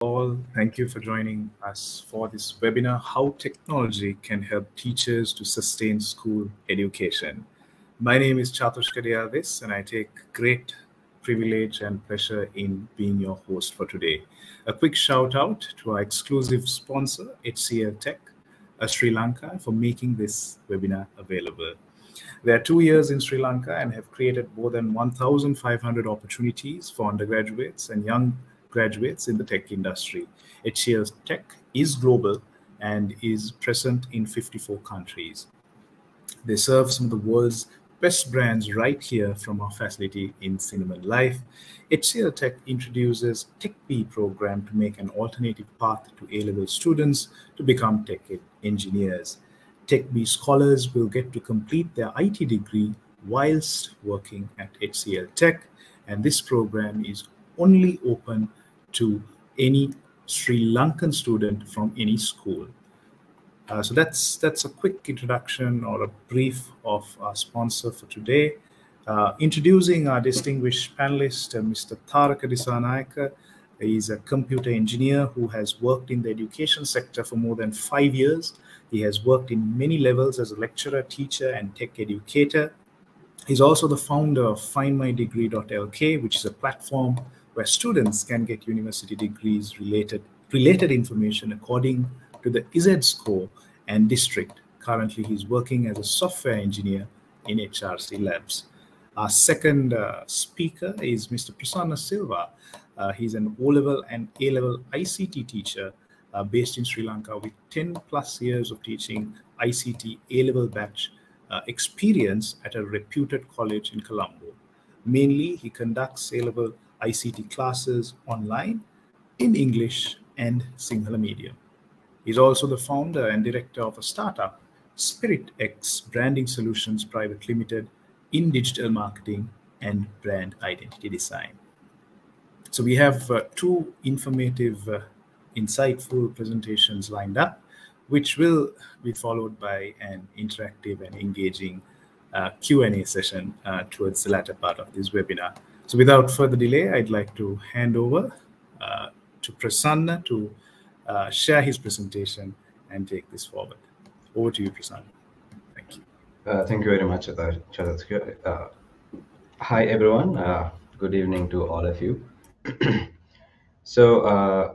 All. Thank you for joining us for this webinar, How Technology Can Help Teachers to Sustain School Education. My name is Chatushka Diavis, and I take great privilege and pleasure in being your host for today. A quick shout out to our exclusive sponsor, HCL Tech, Sri Lanka, for making this webinar available. They are 2 years in Sri Lanka and have created more than 1,500 opportunities for undergraduates and young graduates in the tech industry. HCL Tech is global and is present in 54 countries. They serve some of the world's best brands right here from our facility in Cinnamon Life. HCL Tech introduces TechB program to make an alternative path to A-level students to become tech engineers. TechB scholars will get to complete their IT degree whilst working at HCL Tech, and this program is only open to any Sri Lankan student from any school. So that's a quick introduction or a brief of our sponsor for today. Introducing our distinguished panelist, Mr. Tharaka Dissanayake. He's a computer engineer who has worked in the education sector for more than 5 years. He has worked in many levels as a lecturer, teacher, and tech educator. He's also the founder of findmydegree.lk, which is a platform where students can get university degrees related information according to the IZ score and district. Currently, he's working as a software engineer in HRC Labs. Our second speaker is Mr. Prasanna Silva. He's an O-level and A-level ICT teacher based in Sri Lanka with 10 plus years of teaching ICT A-level batch experience at a reputed college in Colombo. Mainly, he conducts A-level ICT classes online in English and Sinhala medium. He's also the founder and director of a startup, SpiritX Branding Solutions Private Limited, in digital marketing and brand identity design. So we have two informative, insightful presentations lined up, which will be followed by an interactive and engaging Q&A session towards the latter part of this webinar. So without further delay, I'd like to hand over to Prasanna to share his presentation and take this forward. Over to you, Prasanna. Thank you. Thank you very much, Chatushka. Hi, everyone. Good evening to all of you. So,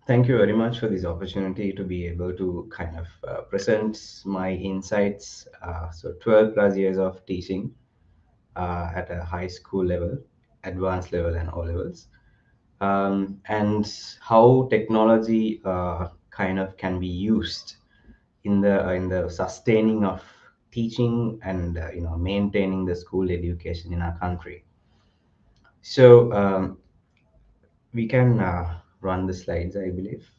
thank you very much for this opportunity to be able to kind of present my insights. So 12 plus years of teaching at a high school level, advanced level, and all levels. And how technology kind of can be used in the sustaining of teaching and maintaining the school education in our country. So we can run the slides, I believe.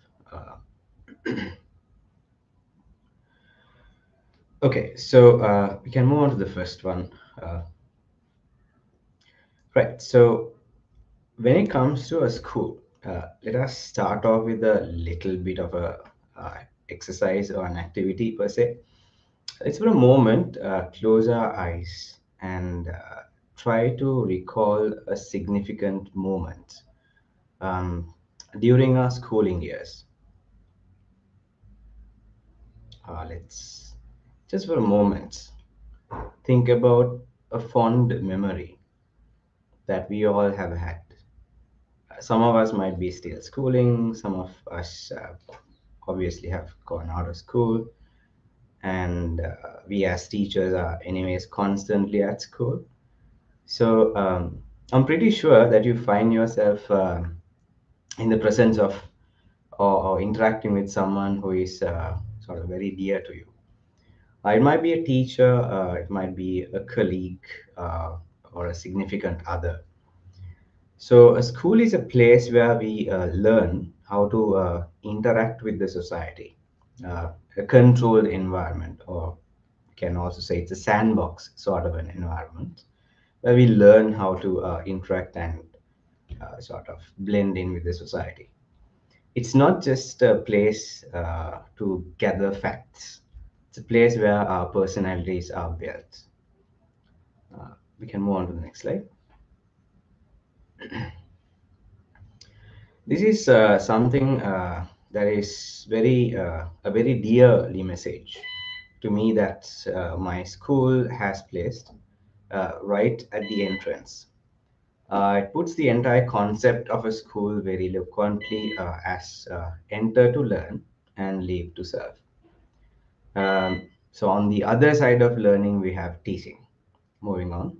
Okay, so we can move on to the first one. Right, so when it comes to a school, let us start off with a little bit of a exercise or an activity per se. Let's for a moment close our eyes and try to recall a significant moment during our schooling years. Let's just for a moment think about a fond memory that we all have had. Some of us might be still schooling, some of us obviously have gone out of school, and we as teachers are anyways constantly at school. So I'm pretty sure that you find yourself in the presence of or interacting with someone who is sort of very dear to you. It might be a teacher, it might be a colleague, or a significant other. So a school is a place where we learn how to interact with the society, a controlled environment, or can also say it's a sandbox sort of an environment where we learn how to interact and sort of blend in with the society. It's not just a place to gather facts. It's a place where our personalities are built. We can move on to the next slide. This is something that is a very dearly message to me that my school has placed right at the entrance. It puts the entire concept of a school very eloquently as enter to learn and leave to serve. So on the other side of learning, we have teaching. Moving on.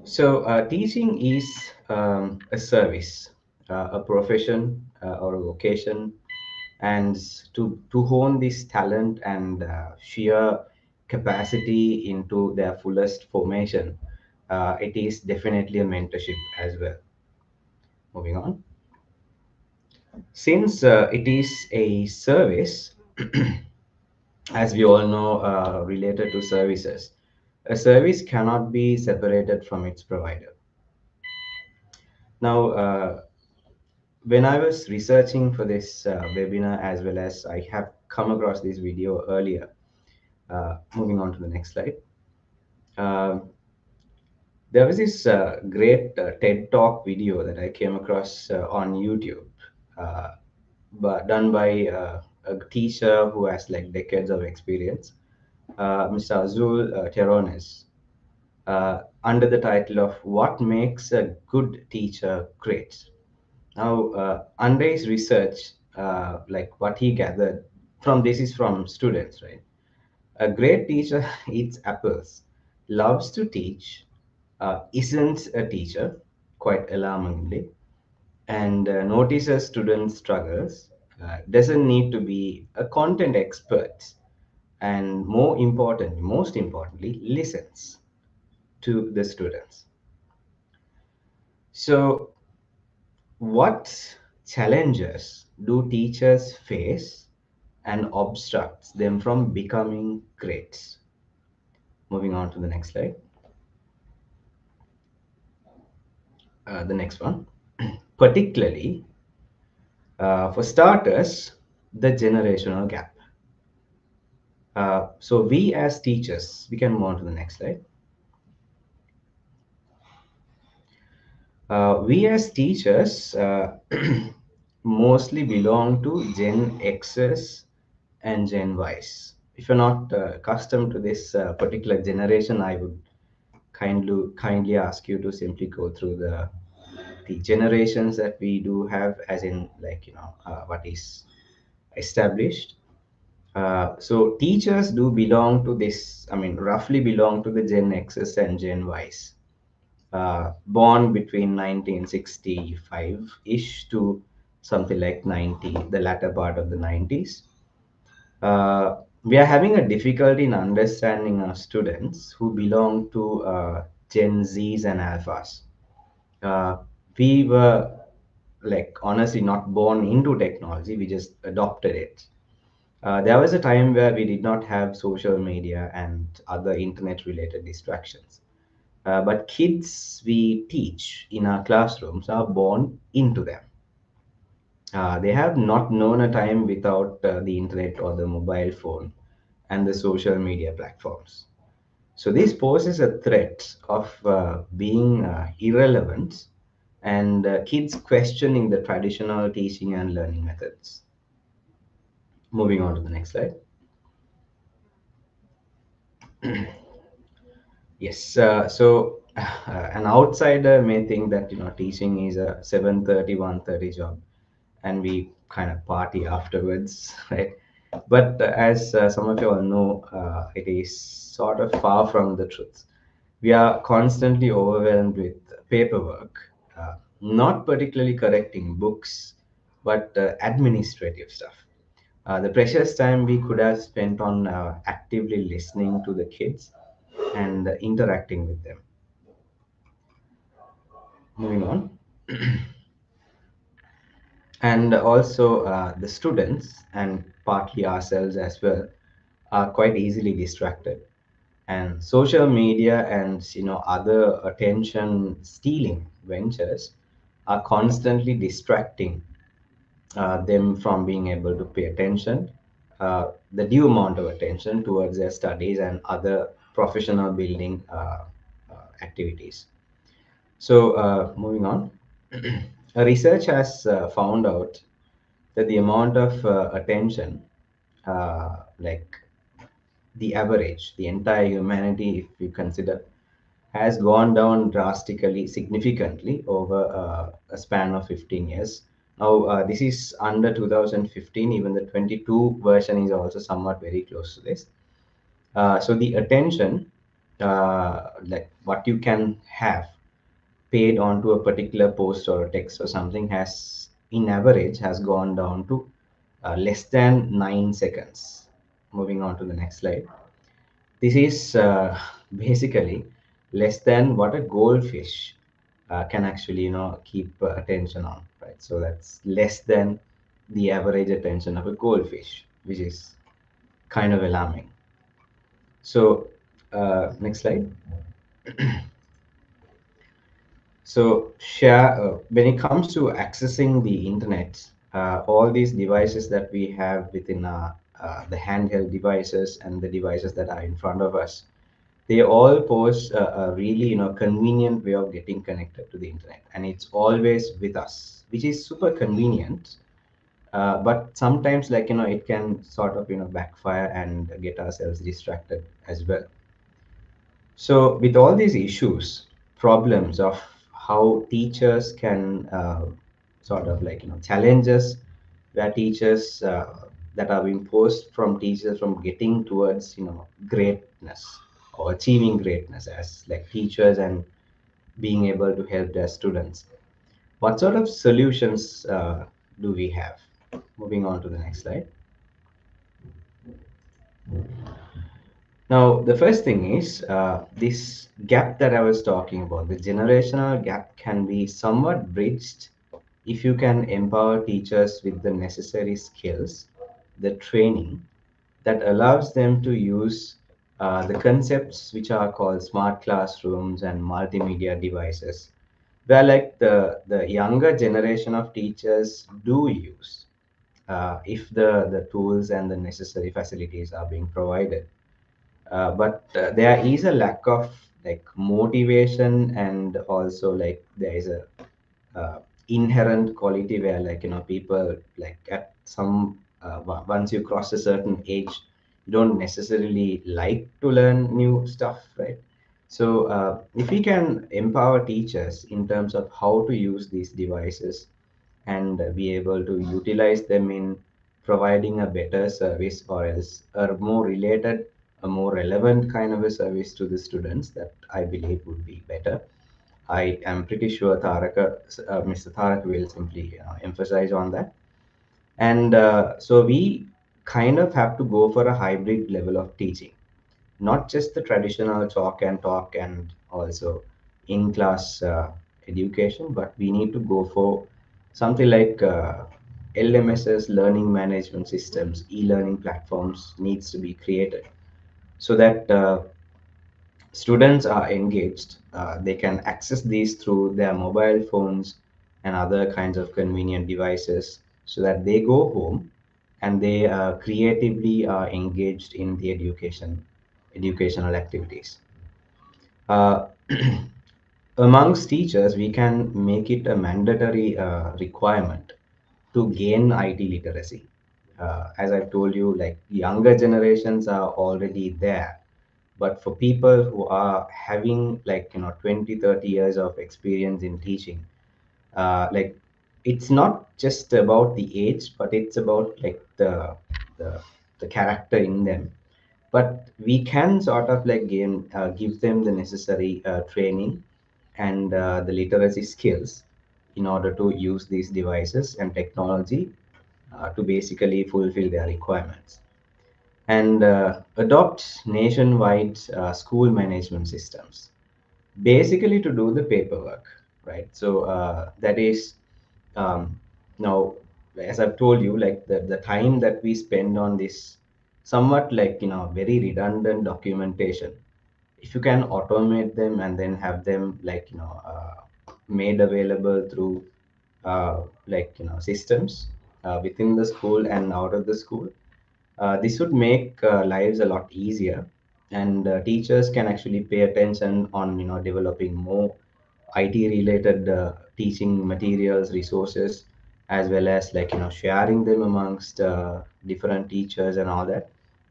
So teaching is a service, a profession or a vocation, and to hone this talent and sheer capacity into their fullest formation, it is definitely a mentorship as well. Moving on. Since it is a service, as we all know, related to services, a service cannot be separated from its provider. Now, when I was researching for this webinar, as well as I have come across this video earlier, moving on to the next slide, uh, there was this great TED Talk video that I came across on YouTube, uh, but done by a teacher who has like decades of experience, Mr. Azul Terrones, under the title of "What Makes a Good Teacher Great." Now, under his research, like what he gathered from this is from students, right? A great teacher eats apples, loves to teach, isn't a teacher, quite alarmingly, and notices students' struggles, doesn't need to be a content expert, and most importantly, listens to the students. So, what challenges do teachers face and obstructs them from becoming great? Moving on to the next slide. The next one. Particularly, for starters, the generational gap. So we as teachers, we can move on to the next slide. We as teachers mostly belong to Gen X's and Gen Y's. If you're not accustomed to this particular generation, I would kindly ask you to simply go through the generations that we do have, as in like what is established. So teachers do belong to this. I mean, roughly belong to the Gen X's and Gen Y's. Born between 1965-ish to something like 90, the latter part of the 90s. We are having a difficulty in understanding our students who belong to Gen Zs and Alphas. Uh, we were like honestly not born into technology, we just adopted it. There was a time where we did not have social media and other internet related distractions. But kids we teach in our classrooms are born into them. They have not known a time without the internet or the mobile phone and the social media platforms. So this poses a threat of being irrelevant and kids questioning the traditional teaching and learning methods. Moving on to the next slide. Yes, so an outsider may think that teaching is a 7:30, 1:30 job, and we kind of party afterwards, right? But as some of you all know, it is sort of far from the truth. We are constantly overwhelmed with paperwork, not particularly correcting books, but administrative stuff. The precious time we could have spent on actively listening to the kids and interacting with them. Moving on. And also the students and partly ourselves as well are quite easily distracted, and social media and other attention stealing ventures are constantly distracting them from being able to pay attention, the due amount of attention towards their studies and other professional building activities. So, moving on, research has found out that the amount of attention, like the average, the entire humanity, if you consider, has gone down drastically, significantly over a span of 15 years. Now, this is under 2015, even the 22 version is also somewhat very close to this. So, the attention, like what you can have paid onto a particular post or a text or something, has, in average, has gone down to less than 9 seconds. Moving on to the next slide. This is basically less than what a goldfish can actually, keep attention on, right? So that's less than the average attention of a goldfish, which is kind of alarming. So, next slide. So, when it comes to accessing the internet, all these devices that we have within the handheld devices and the devices that are in front of us, they all pose a really, convenient way of getting connected to the internet, and it's always with us, which is super convenient. But sometimes, like, it can sort of, backfire and get ourselves distracted as well. So, with all these issues, problems of how teachers can sort of, like, challenges where teachers that are imposed from teachers from getting towards, greatness or achieving greatness as like teachers and being able to help their students. What sort of solutions do we have? Moving on to the next slide. Now, the first thing is this gap that I was talking about, the generational gap can be somewhat bridged if you can empower teachers with the necessary skills, the training that allows them to use the concepts which are called smart classrooms and multimedia devices, where like the younger generation of teachers do use if the tools and the necessary facilities are being provided. But there is a lack of like motivation, and also like there is a inherent quality where, like, people like at some once you cross a certain age, you don't necessarily like to learn new stuff, right? So if we can empower teachers in terms of how to use these devices and be able to utilize them in providing a better service, or else a more related, a more relevant kind of a service to the students, that I believe would be better. I am pretty sure Mr. Tharaka will simply emphasize on that. And so we kind of have to go for a hybrid level of teaching, not just the traditional chalk and talk and also in class education, but we need to go for something like LMSs, learning management systems, e-learning platforms needs to be created so that students are engaged. They can access these through their mobile phones and other kinds of convenient devices, so that they go home and they creatively are engaged in the educational activities. Uh, Amongst teachers, we can make it a mandatory requirement to gain IT literacy. As I've told you, like younger generations are already there, but for people who are having like 20, 30 years of experience in teaching, like it's not just about the age, but it's about like the, the character in them. But we can sort of like give them the necessary training and the literacy skills in order to use these devices and technology to basically fulfill their requirements, and adopt nationwide school management systems, basically to do the paperwork, right? So that is um, now, as I've told you, like the time that we spend on this somewhat like very redundant documentation, if you can automate them and then have them like made available through like systems within the school and out of the school, this would make lives a lot easier, and teachers can actually pay attention on developing more IT related teaching materials, resources, as well as like sharing them amongst different teachers and all that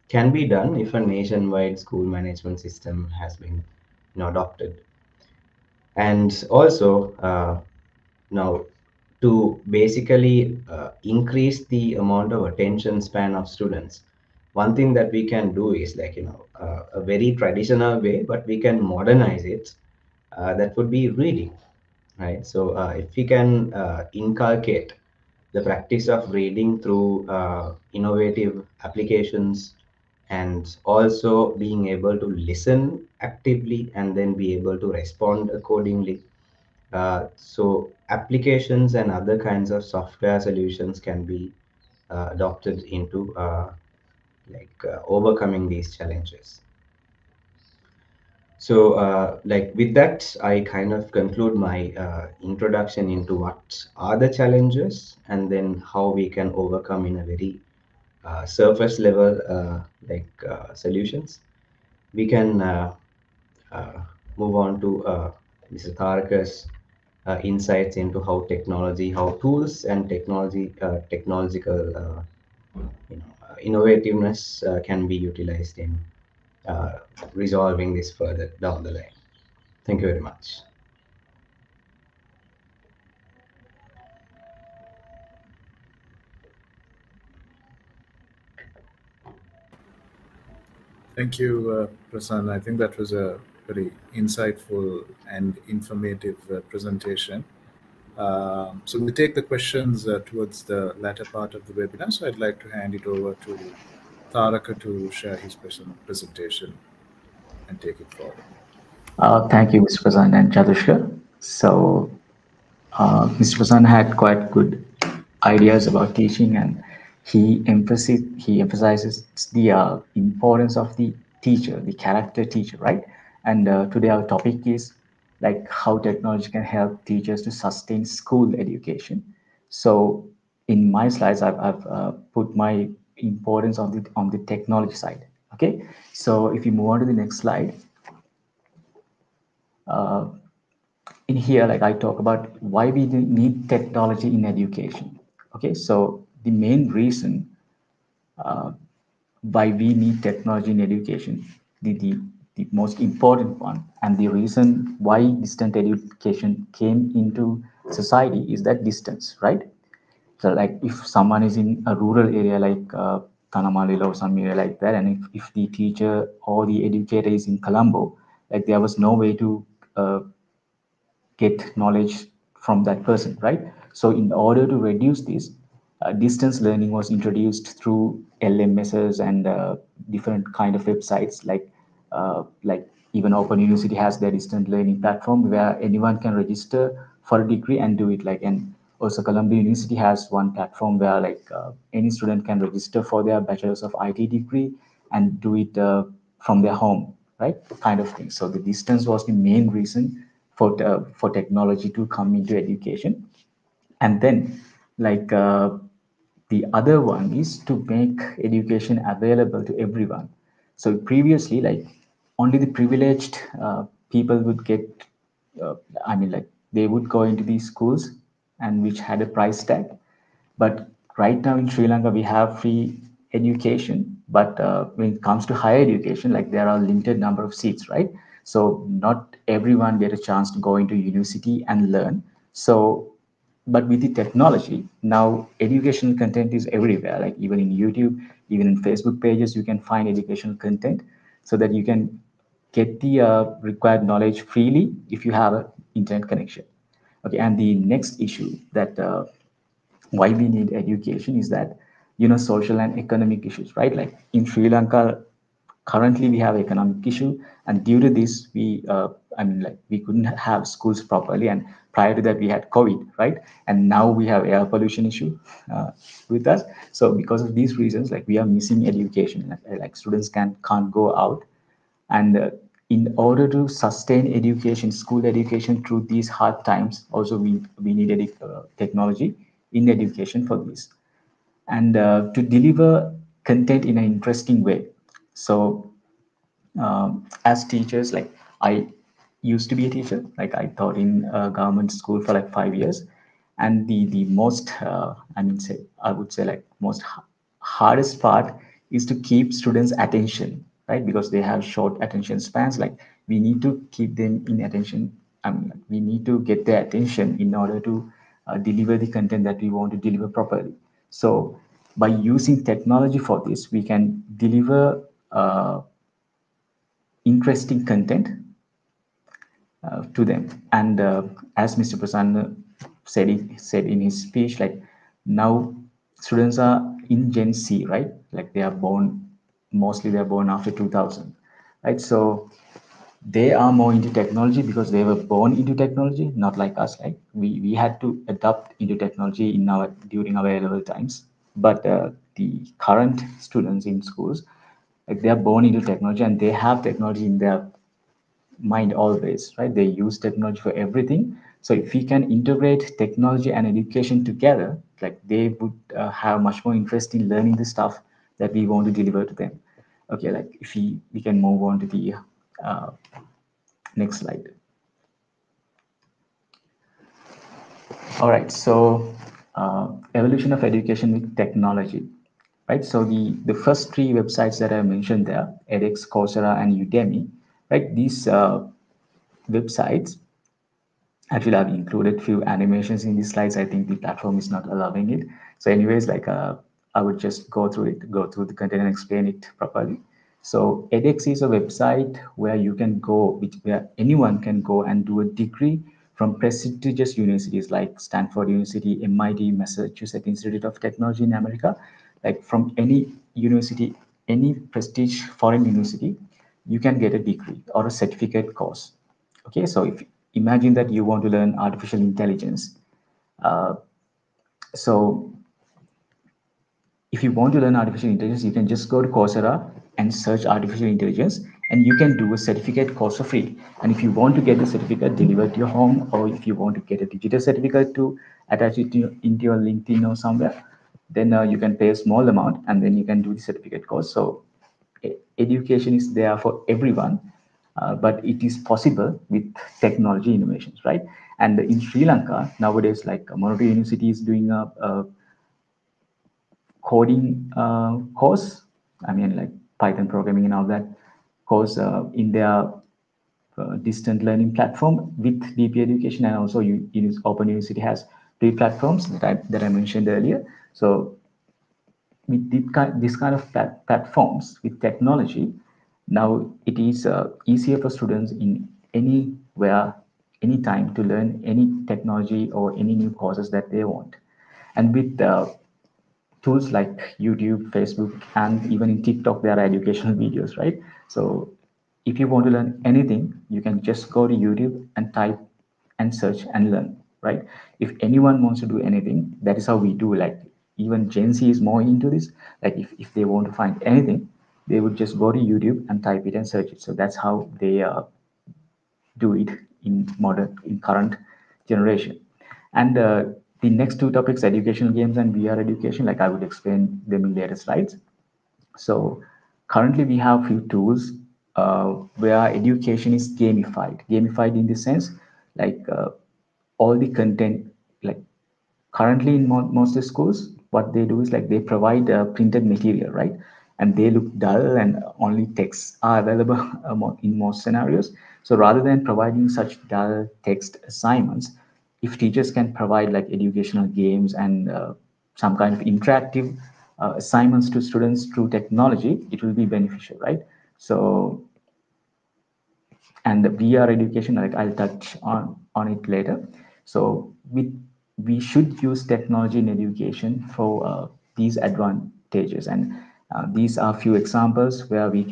can be done if a nationwide school management system has been adopted. And also now to basically increase the amount of attention span of students, one thing that we can do is like a very traditional way, but we can modernize it. That would be reading, right? So if we can inculcate the practice of reading through innovative applications, and also being able to listen actively and then be able to respond accordingly. So applications and other kinds of software solutions can be adopted into overcoming these challenges. So, like with that, I kind of conclude my introduction into what are the challenges and then how we can overcome in a very surface level solutions. We can uh, move on to Mr. Tharaka's insights into how technology, how tools and technological innovativeness can be utilized in uh, resolving this further down the line. Thank you very much. Thank you, Prasanna. I think that was a very insightful and informative presentation. So we take the questions towards the latter part of the webinar. So I'd like to hand it over to Tharaka to share his presentation and take it forward. Thank you, Mr. Prasanna and Chadushka. So, Mr. Prasanna had quite good ideas about teaching, and he emphasizes the importance of the teacher, the character teacher, right? And today our topic is like how technology can help teachers to sustain school education. So, in my slides, I've put my importance on the technology side. Okay, so if you move on to the next slide, in here, like I talk about why we need technology in education. Okay, so the main reason why we need technology in education, the most important one, and the reason why distant education came into society is that distance, right? So, like if someone is in a rural area like Tanamalila or some area like that, and if the teacher or the educator is in Colombo, like there was no way to get knowledge from that person, right? So in order to reduce this, distance learning was introduced through LMSs and different kind of websites like even Open University has their distance learning platform where anyone can register for a degree and do it like. And also Columbia University has one platform where like any student can register for their bachelor's of IT degree and do it from their home, right? Kind of thing. So the distance was the main reason for technology to come into education. And then like the other one is to make education available to everyone. So previously, like only the privileged people would get uh, I mean like they would go into these schools and which had a price tag. But right now in Sri Lanka, we have free education. But when it comes to higher education, like there are limited number of seats, right? So not everyone get a chance to go into university and learn. So, but with the technology, now educational content is everywhere. Like even in YouTube, even in Facebook pages, you can find educational content so that you can get the required knowledge freely if you have an internet connection. Okay, and the next issue that why we need education is that social and economic issues, right? Like in Sri Lanka currently we have economic issue, and due to this we like we couldn't have schools properly, and prior to that we had COVID, right? And now we have air pollution issue uh, with us. So because of these reasons, like we are missing education, like students can't go out. And in order to sustain education, school education through these hard times, also we need technology in education for this, and to deliver content in an interesting way. So as teachers, like I used to be a teacher. Like I taught in a government school for like 5 years, and the most I would say like most hardest part is to keep students' attention, right? Because they have short attention spans. Like we need to keep them in attention. We need to get their attention in order to deliver the content that we want to deliver properly. So by using technology for this, we can deliver interesting content to them. And as Mr. Prasanna said in his speech, like now students are in Gen Z, right? Like they are born, mostly they are born after 2000, right? So they are more into technology because they were born into technology, not like us. Like we had to adapt into technology in our during our A-level times. But the current students in schools, like they are born into technology and they have technology in their mind always, right? They use technology for everything. So if we can integrate technology and education together, like they would have much more interest in learning the stuff that we want to deliver to them. Okay, like if we can move on to the uh, next slide. All right, so evolution of education with technology, right? So the first three websites that I mentioned there, edX, Coursera, and Udemy, right? These websites, actually I've included few animations in these slides. I think the platform is not allowing it. So anyways, like I would just go through the content and explain it properly. So edX is a website where you can go, where anyone can go and do a degree from prestigious universities like Stanford University, MIT, Massachusetts Institute of Technology in America. Like from any university, any prestige foreign university, you can get a degree or a certificate course. Okay, so if imagine that you want to learn artificial intelligence, uh, so if you want to learn artificial intelligence, you can just go to Coursera and search artificial intelligence, and you can do a certificate course for free. And if you want to get the certificate delivered to your home, or if you want to get a digital certificate to attach it to into your LinkedIn or somewhere, then you can pay a small amount and then you can do the certificate course. So education is there for everyone, but it is possible with technology innovations, right? And in Sri Lanka nowadays, like Monotony University is doing a coding course. I mean, like Python programming and all that course in their distant learning platform with DP Education, and also Open University has three platforms that I mentioned earlier. So with this kind of platforms with technology, now it is easier for students in anywhere, anytime to learn any technology or any new courses that they want. And with tools like YouTube, Facebook, and even in TikTok, there are educational videos, right? So if you want to learn anything, you can just go to YouTube and type and search and learn, right? If anyone wants to do anything, that is how we do. Like even Gen Z is more into this. Like if they want to find anything, they would just go to YouTube and type it and search it. So that's how they do it in current generation. And the next two topics, educational games and VR education, like I would explain them in later slides. So currently we have few tools where education is gamified in the sense like all the content, like currently in most of schools, what they do is like they provide printed material, right? And they look dull and only texts are available in most scenarios. So rather than providing such dull text assignments, if teachers can provide like educational games and some kind of interactive assignments to students through technology, it will be beneficial, right? So, and the VR education, like I'll touch on it later. So we should use technology in education for these advantages, and these are few examples where we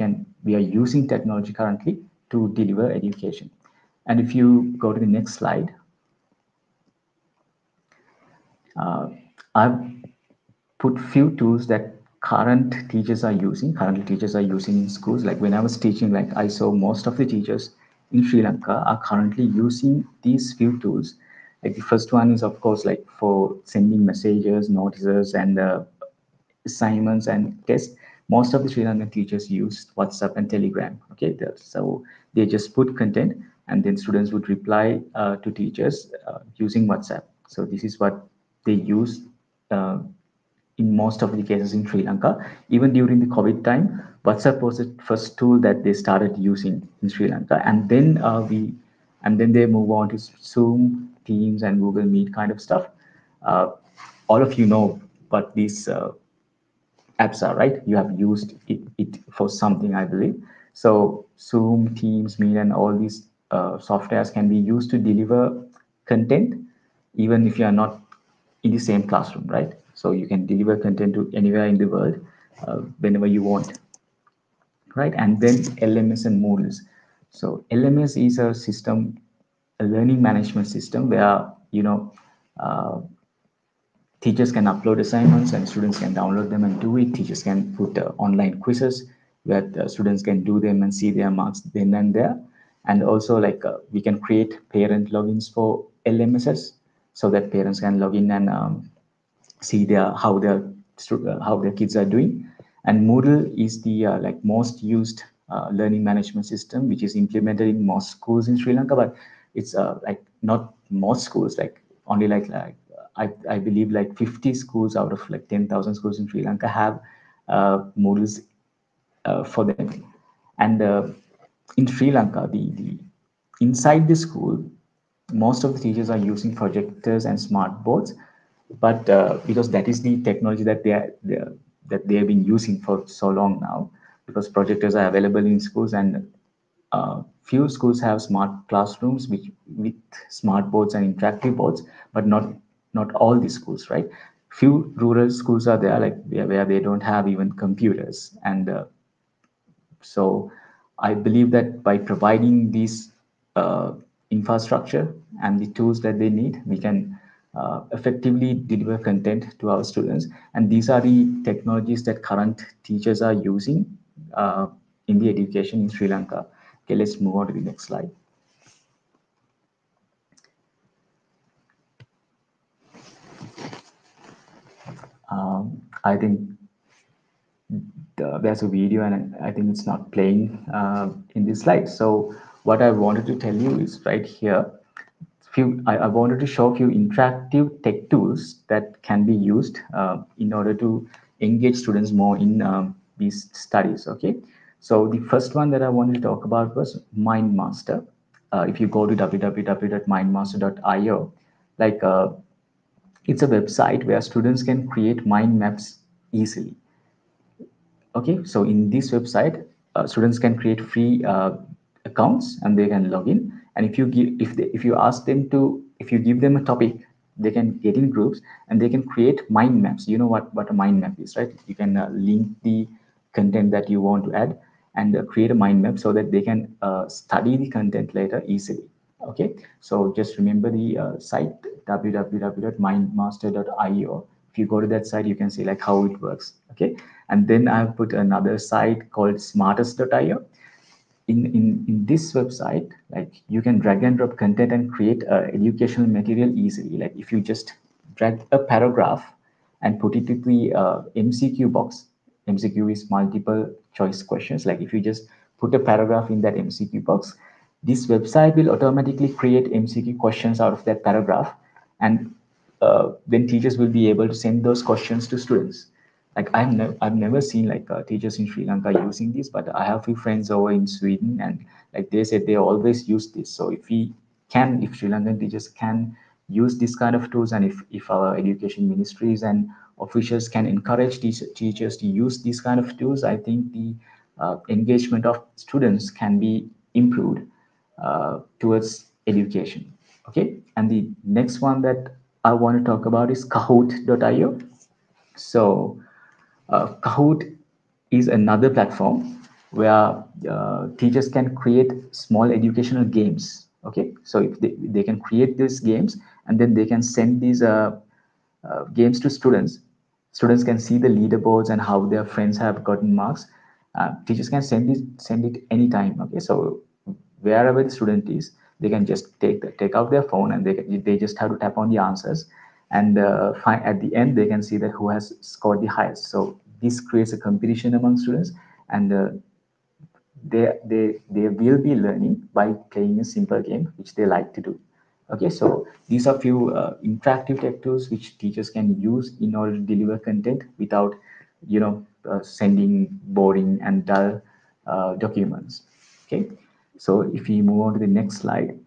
are using technology currently to deliver education. And if you go to the next slide, I've put few tools that currently teachers are using in schools. Like when I was teaching, like I saw most of the teachers in Sri Lanka are currently using these few tools. Like the first one is of course like for sending messages, notices, and assignments and tests. Most of the Sri Lankan teachers use WhatsApp and Telegram. Okay, so they just put content and then students would reply to teachers using WhatsApp. So this is what they use uh, in most of the cases in Sri Lanka. Even during the COVID time, WhatsApp was the first tool that they started using in Sri Lanka, and then they move on to Zoom, Teams, and Google Meet kind of stuff. Uh, all of you know what these apps are, right? You have used it for something, I believe. So Zoom, Teams, Meet, and all these softwares can be used to deliver content, even if you are not in the same classroom, right? So you can deliver content to anywhere in the world, whenever you want, right? And then LMS and Moodles. So LMS is a system, a learning management system where uh, teachers can upload assignments and students can download them and do it. Teachers can put online quizzes where the students can do them and see their marks then and there. And also, like, we can create parent logins for LMSs so that parents can log in and see how their kids are doing. And Moodle is the like most used learning management system, which is implemented in most schools in Sri Lanka. But it's like not most schools, like only I believe like 50 schools out of like 10,000 schools in Sri Lanka have Moodles for them. And in Sri Lanka, the inside the school, most of the teachers are using projectors and smart boards, but because that is the technology that that they have been using for so long now, because projectors are available in schools, and few schools have smart classrooms with smart boards and interactive boards, but not all the schools, right? Few rural schools are there, like where they don't have even computers, and so I believe that by providing these infrastructure and the tools that they need, we can effectively deliver content to our students. And these are the technologies that current teachers are using uh, in the education in Sri Lanka. Okay, let's move on to the next slide. I think there's a video and I think it's not playing in this slide. So what I wanted to tell you is right here. I wanted to show a few interactive tech tools that can be used in order to engage students more in these studies. Okay, so the first one that I wanted to talk about was MindMaster. If you go to www.mindmaster.io, like it's a website where students can create mind maps easily. Okay, so in this website, students can create free accounts and they can log in. And if you ask them to, if you give them a topic, they can get in groups and they can create mind maps. You know what a mind map is, right? You can link the content that you want to add and create a mind map so that they can study the content later easily. Okay, so just remember the site www.mindmaster.io. If you go to that site, you can see like how it works. Okay, and then I've put another site called smartest.io. In this website, like you can drag and drop content and create educational material easily. Like if you just drag a paragraph and put it to the MCQ box. MCQ is multiple choice questions. Like if you just put a paragraph in that MCQ box, this website will automatically create MCQ questions out of that paragraph, and then teachers will be able to send those questions to students. Like I've never seen like teachers in Sri Lanka using this, but I have a few friends over in Sweden, and like they said they always use this. So if Sri Lankan teachers can use this kind of tools, and if our education ministries and officials can encourage these teachers to use these kind of tools, I think the engagement of students can be improved towards education. Okay, and the next one that I want to talk about is Kahoot.io. So Kahoot is another platform where teachers can create small educational games. Okay, so if they can create these games and then they can send these games to students. Students can see the leaderboards and how their friends have gotten marks. Teachers can send it anytime. Okay, so wherever the student is, they can just take out their phone and they just have to tap on the answers, and at the end they can see that who has scored the highest. So this creates a competition among students, and they will be learning by playing a simple game which they like to do. Okay, so these are few interactive tech tools which teachers can use in order to deliver content without, sending boring and dull documents. Okay, so if we move on to the next slide,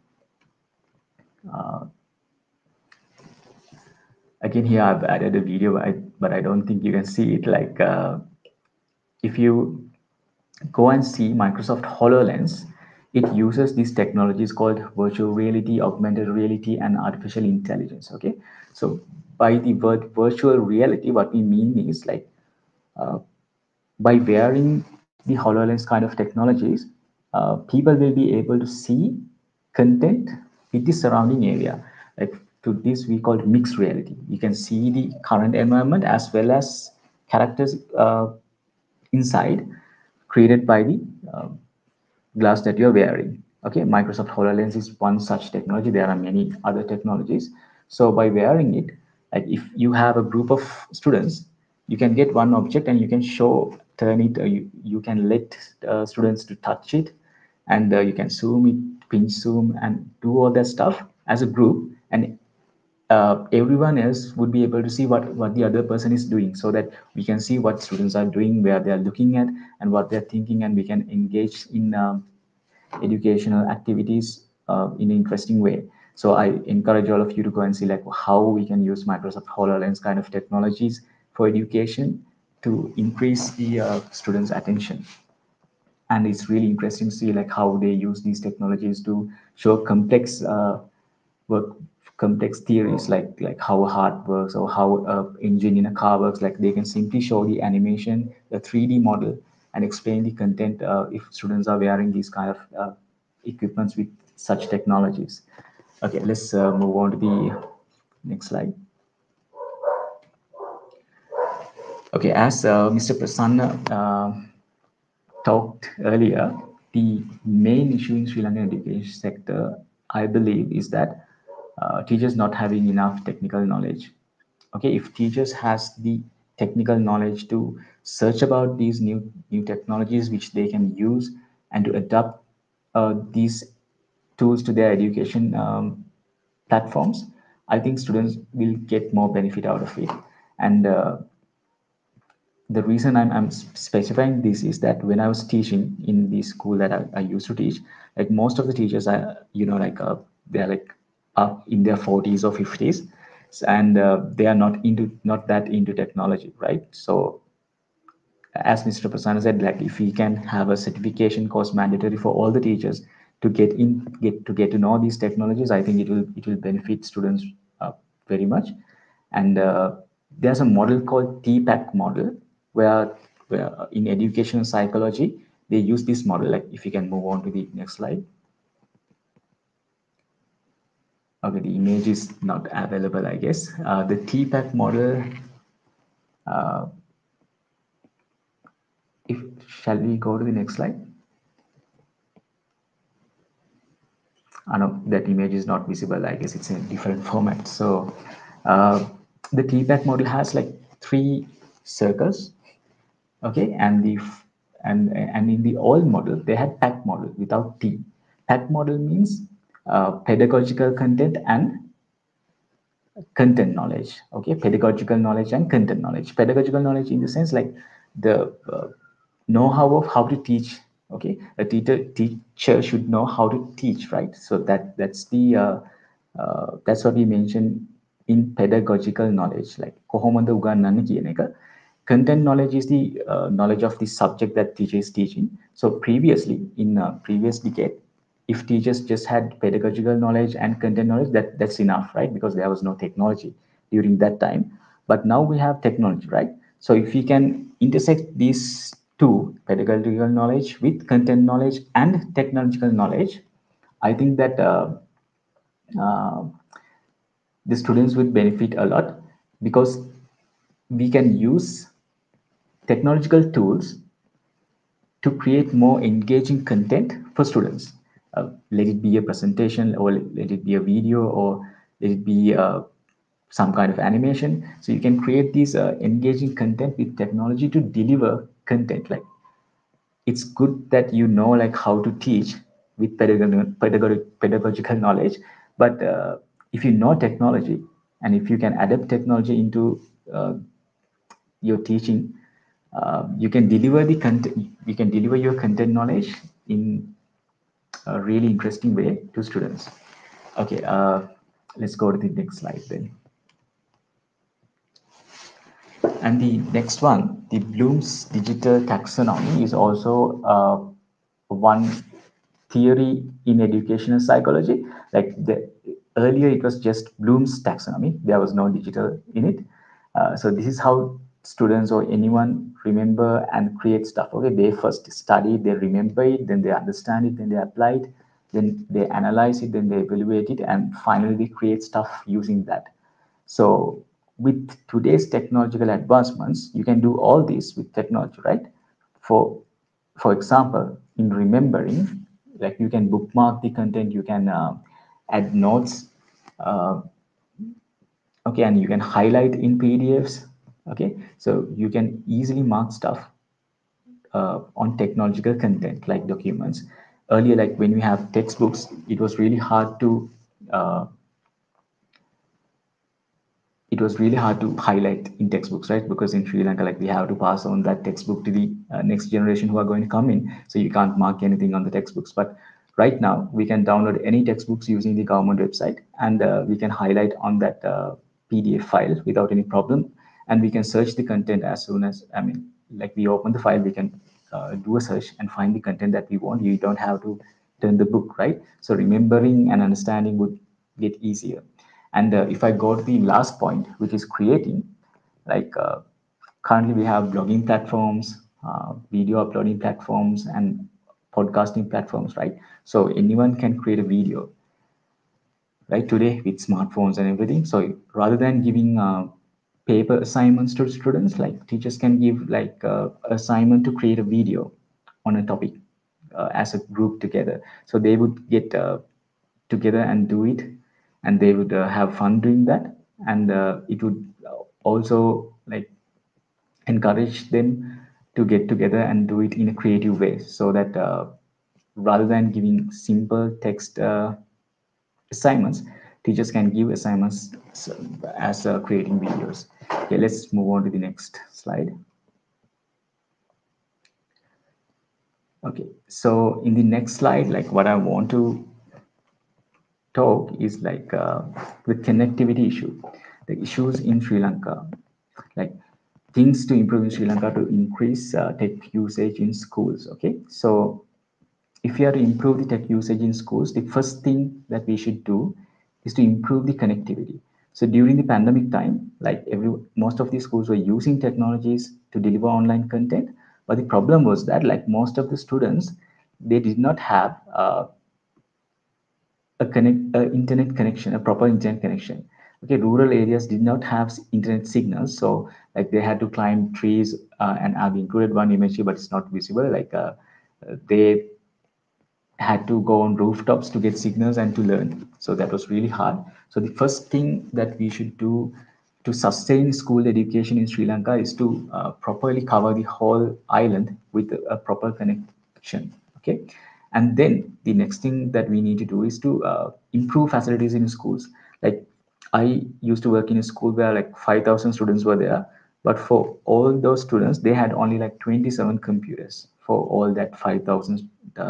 again here I've added a video, but I don't think you can see it. Like if you go and see Microsoft HoloLens, it uses these technologies called virtual reality, augmented reality, and artificial intelligence. Okay, so by the word virtual reality, what we mean is like by wearing the HoloLens kind of technologies, people will be able to see content with the surrounding area. Like to this, we call it mixed reality. You can see the current environment as well as characters inside created by the uh, glass that you're wearing. Okay, Microsoft HoloLens is one such technology. There are many other technologies. So by wearing it, like if you have a group of students, you can get one object and you can show, turn it, you can let students to touch it, and you can zoom it, pinch zoom, and do all that stuff as a group. And everyone else would be able to see what the other person is doing, so that we can see what students are doing, where they are looking at, and what they're thinking, and we can engage in educational activities in an interesting way. So I encourage all of you to go and see like how we can use Microsoft HoloLens kind of technologies for education to increase the students' attention. And it's really interesting to see like how they use these technologies to show work complex theories, like how heart works or how engine in a car works. Like they can simply show the animation, the 3D model, and explain the content if students are wearing these kind of equipments with such technologies. Okay, let's move on to the next slide. Okay, as Mr. Prasanna talked earlier, the main issue in Sri Lankan education sector, I believe, is that teachers not having enough technical knowledge. Okay, if teachers has the technical knowledge to search about these new technologies which they can use, and to adapt these tools to their education platforms, I think students will get more benefit out of it. And the reason I'm specifying this is that when I was teaching in the school that I used to teach, like most of the teachers are, they're like up in their 40s or 50s, and they are not that into technology, right? So as Mr. Prasanna said, like if we can have a certification course mandatory for all the teachers to get to know these technologies, I think it will benefit students very much. And there's a model called TPAC model, where in educational psychology they use this model. Like if you can move on to the next slide. Okay, the image is not available, I guess. The TPAC model. Uh, if Shall we go to the next slide? I know that image is not visible. I guess it's in a different format. So the TPAC model has like 3 circles. Okay, and in the old model they had PAC model without T. PAC model means pedagogical content and content knowledge. Okay, pedagogical knowledge and content knowledge. Pedagogical knowledge in the sense like the know-how of how to teach. Okay, a teacher should know how to teach, right? So that's what we mentioned in pedagogical knowledge, like කොහොමද උගන්වන්නේ කියන එක. Content knowledge is the knowledge of the subject that teacher is teaching. So previously, in previous decade, if teachers just had pedagogical knowledge and content knowledge, that's enough, right? Because there was no technology during that time. But now we have technology, right? So if we can intersect these two, pedagogical knowledge with content knowledge and technological knowledge, I think that uh, the students would benefit a lot, because we can use technological tools to create more engaging content for students. Let it be a presentation, or let it be a video, or let it be some kind of animation. So you can create these engaging content with technology to deliver content. Like it's good that you know like how to teach with pedagogical knowledge, but if you know technology and if you can adapt technology into your teaching, you can deliver the content, you can deliver your content knowledge in a really interesting way to students. Okay, let's go to the next slide then. And the next one, the Bloom's digital taxonomy, is also one theory in educational psychology. Like earlier, it was just Bloom's taxonomy. There was no digital in it. So this is how students or anyone remember and create stuff. Okay, they first study, they remember it, then they understand it, then they apply it, then they analyze it, then they evaluate it, and finally they create stuff using that. So with today's technological advancements, you can do all this with technology, right? For for example, in remembering, like you can bookmark the content, you can add notes, uh, okay, and you can highlight in PDFs, okay. So you can easily mark stuff on technological content like documents. Earlier, like when we have textbooks, it was really hard to uh, highlight in textbooks, right? Because in Sri Lanka, like we have to pass on that textbook to the next generation who are going to come in. So you can't mark anything on the textbooks. But right now, we can download any textbooks using the government website, and we can highlight on that PDF file without any problem. And we can search the content as soon as, I mean, like we open the file, we can do a search and find the content that we want. You don't have to turn the book, right? So remembering and understanding would get easier. And if I go to the last point, which is creating, like currently we have blogging platforms, video uploading platforms, and podcasting platforms, right? So anyone can create a video, right? Today with smartphones and everything. So rather than giving paper assignments to students, like teachers can give like assignment to create a video on a topic as a group together. So they would get together and do it, and they would have fun doing that, and it would also like encourage them to get together and do it in a creative way, so that rather than giving simple text assignments, teachers can give assignments as creating videos. Okay, let's move on to the next slide. Okay, so in the next slide, like what I want to talk is like the connectivity issue, the issues in Sri Lanka, like things to improve in Sri Lanka to increase tech usage in schools. Okay, so if you are to improve the tech usage in schools, the first thing that we should do is to improve the connectivity. So during the pandemic time, like most of the schools were using technologies to deliver online content, but the problem was that like most of the students, they did not have a internet connection, a proper internet connection. Okay, rural areas did not have internet signals, so like they had to climb trees, and I've included one image here, but it's not visible. Like they had to go on rooftops to get signals and to learn. So that was really hard. So the first thing that we should do to sustain school education in Sri Lanka is to properly cover the whole island with a proper connection. Okay, and then the next thing that we need to do is to improve facilities in schools. Like I used to work in a school where like 5,000 students were there, but for all those students, they had only like 27 computers. For all that 5,000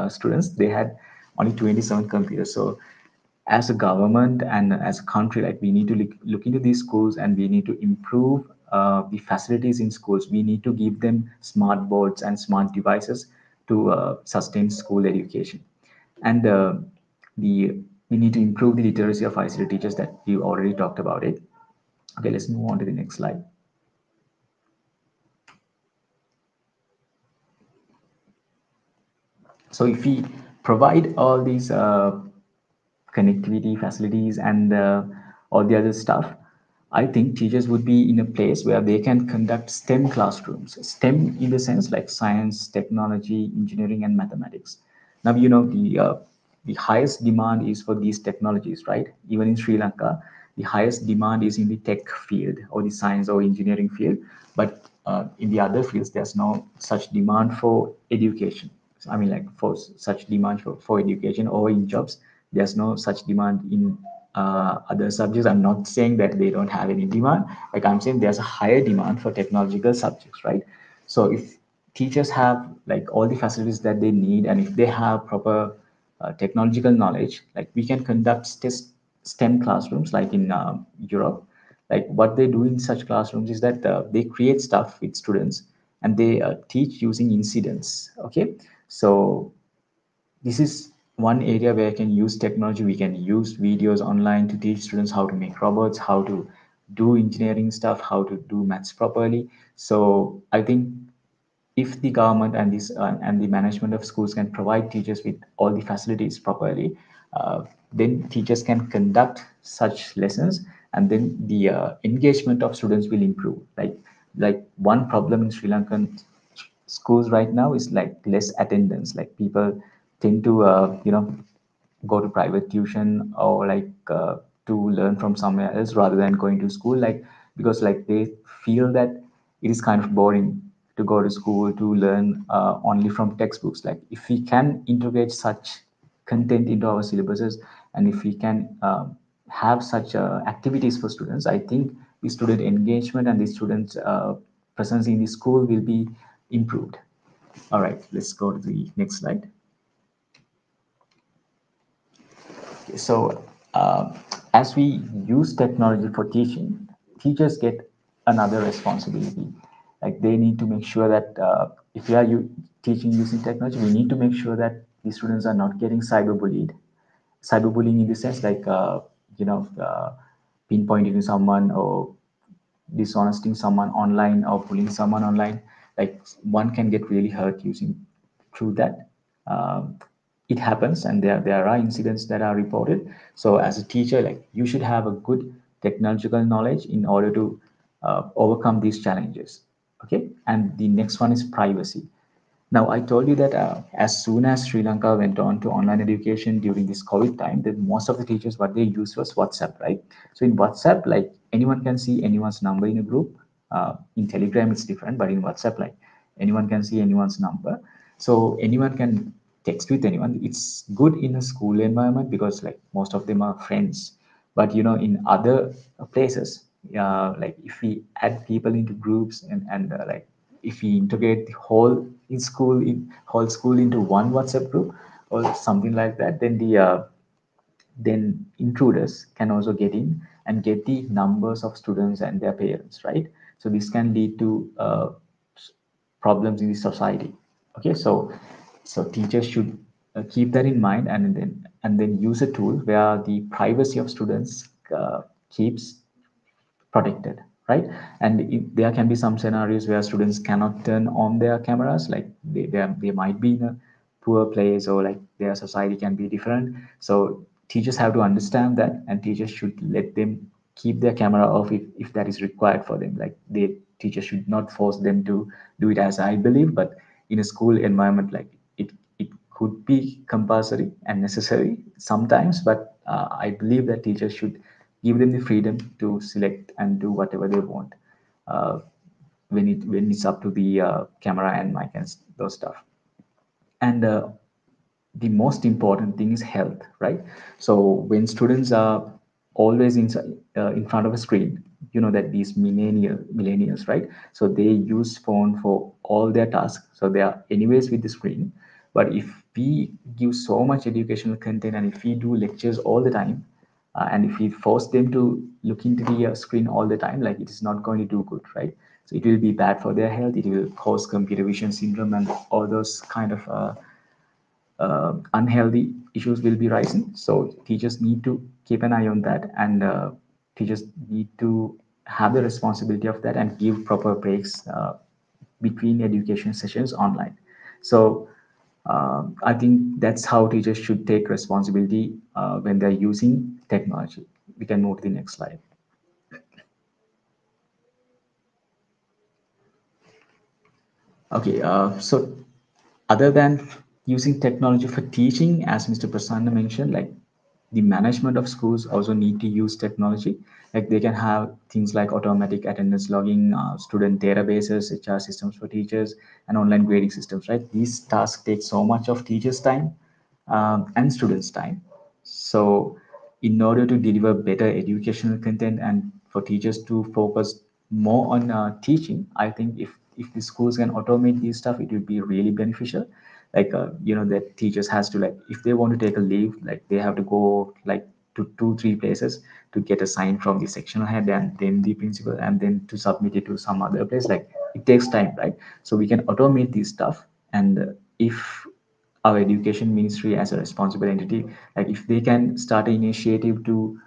students, they had only 27 computers. So as a government and as a country, like we need to look into these schools, and we need to improve the facilities in schools. We need to give them smart boards and smart devices to sustain school education. And the we need to improve the literacy of ICT teachers, that we already talked about it. Okay, let's move on to the next slide. So if we provide all these connectivity facilities and all the other stuff, I think teachers would be in a place where they can conduct STEM classrooms. STEM in the sense like science, technology, engineering, and mathematics. Now you know the highest demand is for these technologies, right? Even in Sri Lanka, the highest demand is in the tech field or the science or engineering field. But in the other fields, there's no such demand for education. I mean, like for such demand for education, or in jobs, there's no such demand in other subjects. I'm not saying that they don't have any demand. Like I'm saying there's a higher demand for technological subjects, right? So if teachers have like all the facilities that they need, and if they have proper technological knowledge, like we can conduct STEM classrooms like in Europe. Like what they do in such classrooms is that they create stuff with students, and they teach using incidents. Okay, so this is one area where I can use technology. We can use videos online to teach students how to make robots, how to do engineering stuff, how to do maths properly. So I think if the government and this and the management of schools can provide teachers with all the facilities properly, then teachers can conduct such lessons, and then the engagement of students will improve. Like one problem in Sri Lankan schools right now is like less attendance. Like people tend to go to private tuition, or like to learn from somewhere else rather than going to school, like because like they feel that it is kind of boring to go to school to learn only from textbooks. Like if we can integrate such content into our syllabuses, and if we can have such activities for students, I think the student engagement and the students presence in the school will be improved. All right, let's go to the next slide. So as we use technology for teaching, teachers get another responsibility. Like they need to make sure that if we are teaching using technology, we need to make sure that the students are not getting cyberbullied. Cyberbullying in the sense like pinpointing to someone, or dishonesting someone online, or bullying someone online. Like one can get really hurt using through that. Um, it happens, and there are incidents that are reported. So as a teacher, like you should have a good technological knowledge in order to overcome these challenges. Okay, and the next one is privacy. Now, I told you that as soon as Sri Lanka went on to online education during this COVID time, that most of the teachers, what they used was WhatsApp, right? So in WhatsApp, like anyone can see anyone's number in a group. In Telegram, it's different, but in WhatsApp, like anyone can see anyone's number. So anyone can text with anyone. It's good in a school environment because like most of them are friends. But in other places, like if we add people into groups, and like if we integrate the whole school into one WhatsApp group or something like that, then then intruders can also get in and get the numbers of students and their parents, right? So this can lead to problems in the society. Okay, so teachers should keep that in mind, and then use a tool where the privacy of students keeps protected, right? And there can be some scenarios where students cannot turn on their cameras, like they might be in a poor place, or like their society can be different. So teachers have to understand that, and teachers should let them keep their camera off if that is required for them. Like teachers should not force them to do it, as I believe. But in a school environment, like it could be compulsory and necessary sometimes, but I believe that teachers should give them the freedom to select and do whatever they want uh, when it's up to the camera and mic and those stuff. And the most important thing is health, right? So when students are always in front of a screen, you know that these millennials, right? So they use phone for all their tasks, so they are anyways with the screen. But if we give so much educational content, and if we do lectures all the time, and if we force them to look into the screen all the time, like it is not going to do good, right? So it will be bad for their health. It will cause computer vision syndrome and all those kind of unhealthy issues will be rising. So teachers need to keep an eye on that, and teachers need to have the responsibility of that and give proper breaks between education sessions online. So I think that's how teachers should take responsibility when they're using technology. We can move to the next slide. Okay, so other than using technology for teaching, as Mr. Prasanna mentioned, like the management of schools also need to use technology. Like they can have things like automatic attendance logging, student databases, HR systems for teachers, and online grading systems, right? These tasks take so much of teachers' time and students' time. So in order to deliver better educational content and for teachers to focus more on teaching, I think if the schools can automate these stuff, it would be really beneficial. Like that teachers has to, like, if they want to take a leave, like they have to go like to 2-3 places to get a sign from the sectional head and then the principal and then to submit it to some other place. Like it takes time, right? So we can automate this stuff. And if our education ministry as a responsible entity, like if they can start an initiative to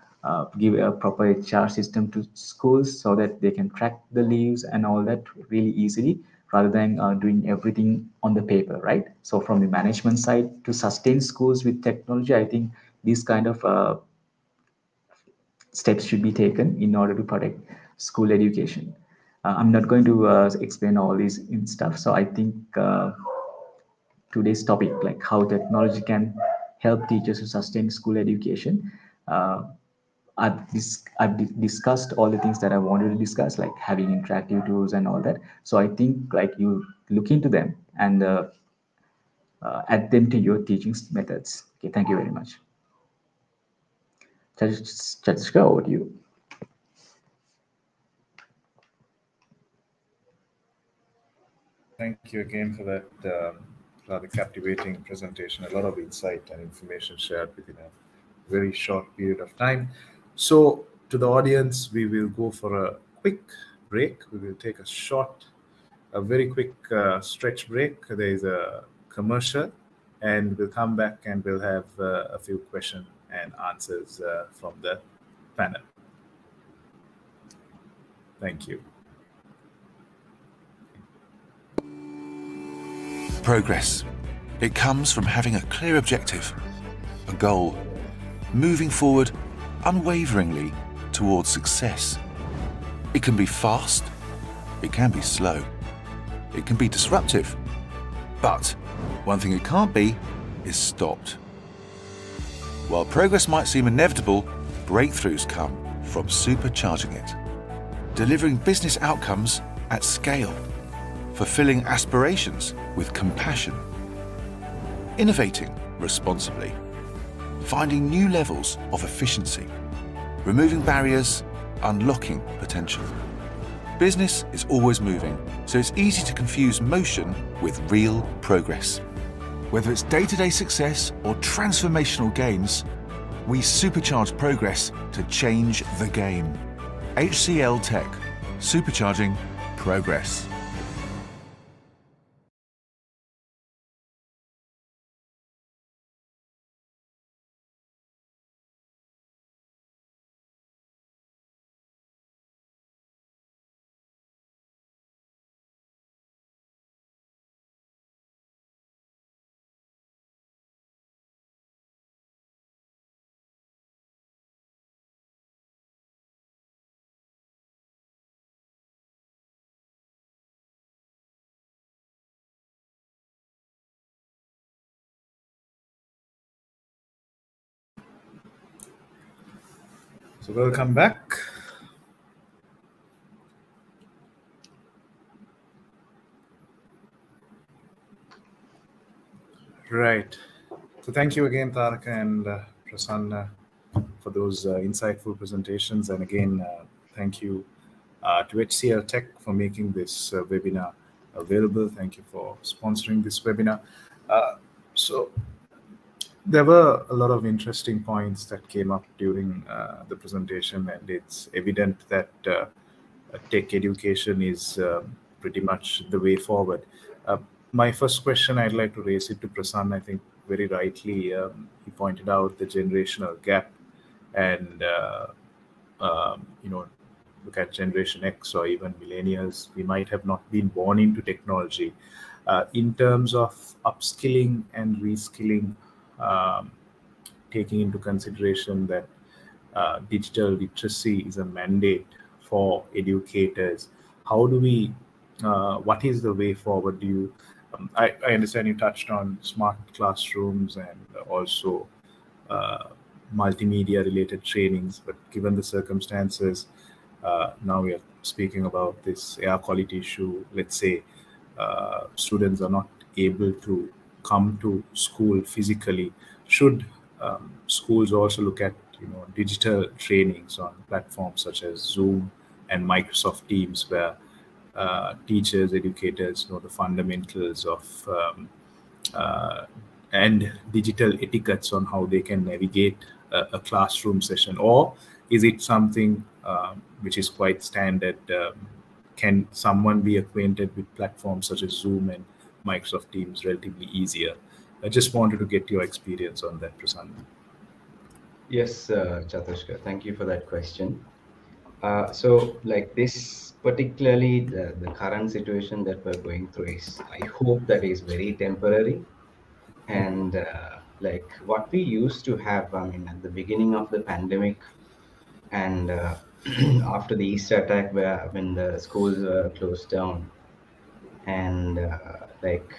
give a proper HR system to schools so that they can track the leaves and all that really easily, rather than doing everything on the paper, right? So from the management side, to sustain schools with technology, I think these kind of steps should be taken in order to protect school education. I'm not going to explain all these in stuff. So I think today's topic, like how technology can help teachers to sustain school education. Uh, I've discussed all the things that I wanted to discuss, like having interactive tools and all that. So I think like you look into them and add them to your teaching methods. Okay, thank you very much. Chatishka, over to you. Thank you again for that rather captivating presentation. A lot of insight and information shared within a very short period of time. So, to the audience, we will go for a quick break. We will take a very quick stretch break. There is a commercial, and we'll come back and we'll have a few questions and answers from the panel. Thank you. Progress. It comes from having a clear objective, a goal, moving forward unwaveringly towards success. It can be fast, it can be slow, it can be disruptive, but one thing it can't be is stopped. While progress might seem inevitable, breakthroughs come from supercharging it, delivering business outcomes at scale, fulfilling aspirations with compassion, innovating responsibly, finding new levels of efficiency, removing barriers, unlocking potential. Business is always moving, so it's easy to confuse motion with real progress. Whether it's day-to-day success or transformational gains, we supercharge progress to change the game. HCL Tech, supercharging progress. So welcome back. Right. So thank you again, Tharaka and Prasanna, for those insightful presentations. And again, thank you to HCL Tech for making this webinar available. Thank you for sponsoring this webinar. So there were a lot of interesting points that came up during the presentation, and it's evident that tech education is pretty much the way forward. My first question, I'd like to raise it to Prasanna. I think very rightly, he pointed out the generational gap, and look at Generation X or even millennials. We might have not been born into technology. In terms of upskilling and reskilling, taking into consideration that digital literacy is a mandate for educators, how do we? What is the way forward? Do you? I understand you touched on smart classrooms and also multimedia related trainings, but given the circumstances, now we are speaking about this air quality issue. Let's say students are not able to come to school physically. Should schools also look at digital trainings on platforms such as Zoom and Microsoft Teams, where teachers, educators know the fundamentals of and digital etiquettes on how they can navigate a classroom session? Or is it something which is quite standard? Can someone be acquainted with platforms such as Zoom and Microsoft Teams relatively easier? I just wanted to get your experience on that, Prasanna. Yes, Chatushka, thank you for that question. So like this, particularly the current situation that we're going through is, I hope that is very temporary. And like what we used to have, I mean, at the beginning of the pandemic and after the Easter attack, where when the schools were closed down, and like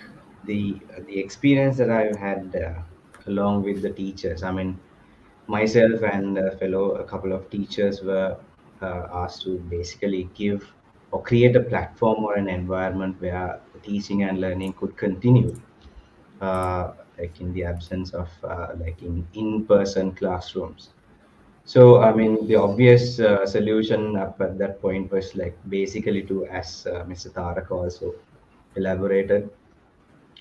the experience that I've had along with the teachers, I mean, myself and a couple of teachers were asked to basically give or create a platform or an environment where the teaching and learning could continue, like in the absence of like in-person classrooms. So I mean, the obvious solution up at that point was like basically to, as Mr. Tharaka also elaborated,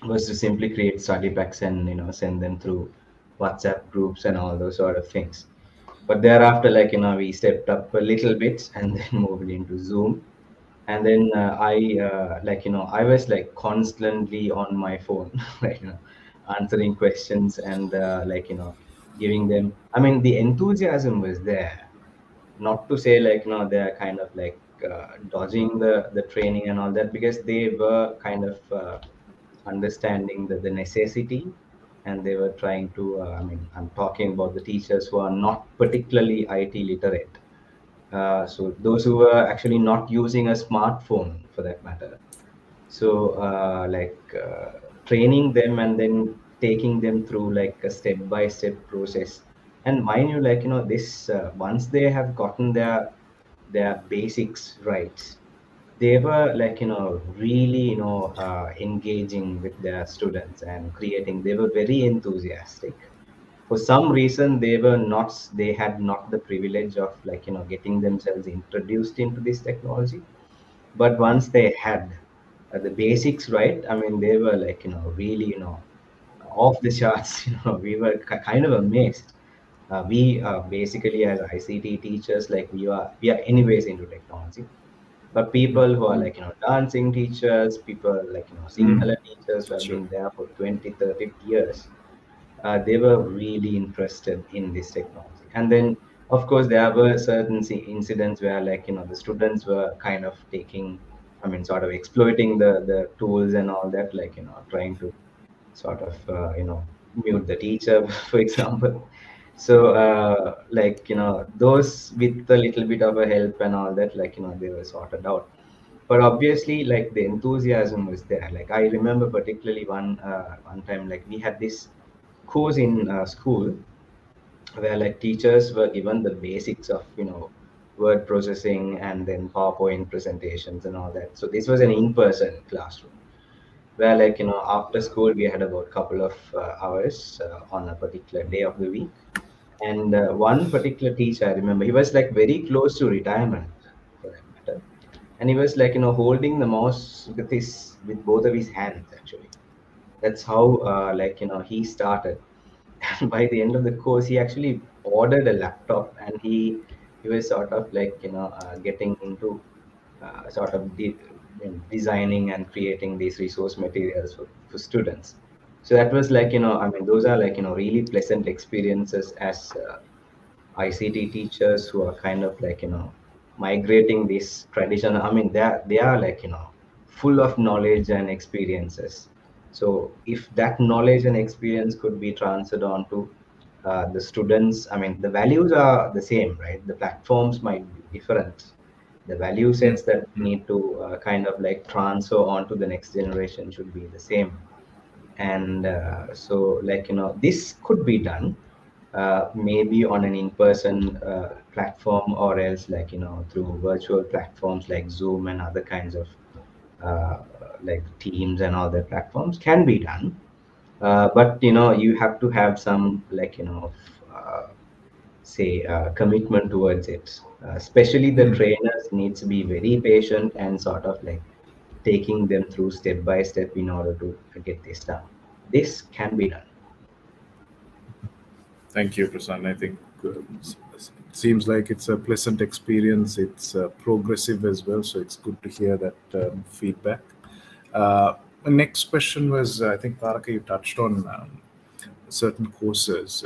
was to simply create study packs and send them through WhatsApp groups and all those sort of things. But thereafter, like we stepped up a little bit and then moved into Zoom. And then I was like constantly on my phone, like answering questions and giving them. I mean, the enthusiasm was there. Not to say like they're kind of like dodging the training and all that, because they were kind of understanding the necessity, and they were trying to I mean, I'm talking about the teachers who are not particularly IT literate, so those who were actually not using a smartphone for that matter. So training them and then taking them through like a step-by-step process. And mind you, like this once they have gotten their basics right, they were like really engaging with their students and creating. They were very enthusiastic. For some reason, they had not the privilege of like getting themselves introduced into this technology. But once they had the basics right, I mean, they were like really off the charts. We were kind of amazed. We basically, as ICT teachers, like we are anyways into technology. But people who are like dancing teachers, people like Sinhala teachers who have been there for 20, 30 years, they were really interested in this technology. And then of course there were certain incidents where like the students were kind of taking, I mean, sort of exploiting the tools and all that, like trying to sort of mute the teacher for example. So like those with a little bit of a help and all that, like they were sorted out. But obviously like the enthusiasm was there. Like I remember particularly one time, like we had this course in school where like teachers were given the basics of word processing and then PowerPoint presentations and all that. So this was an in-person classroom where like after school we had about a couple of hours on a particular day of the week. And one particular teacher, I remember, he was like very close to retirement for that matter, and he was like holding the mouse with both of his hands actually. That's how he started. And by the end of the course, he actually ordered a laptop, and he was sort of like getting into sort of designing and creating these resource materials for students. So that was like I mean, those are like really pleasant experiences as ICT teachers who are kind of like migrating this tradition. I mean, they are like full of knowledge and experiences. So if that knowledge and experience could be transferred on to the students, I mean, the values are the same, right? The platforms might be different. The value sets that we need to kind of like transfer on to the next generation should be the same. And so like this could be done. maybe on an in-person platform, or else like through virtual platforms like Zoom and other kinds of like Teams and all the platforms can be done. But you have to have some like say commitment towards it. Especially the trainers needs to be very patient and sort of like taking them through step by step in order to get this done. This can be done. Thank you, Prasanna. I think it seems like it's a pleasant experience. It's progressive as well, so it's good to hear that feedback. The next question was, I think, Tharaka, you touched on certain courses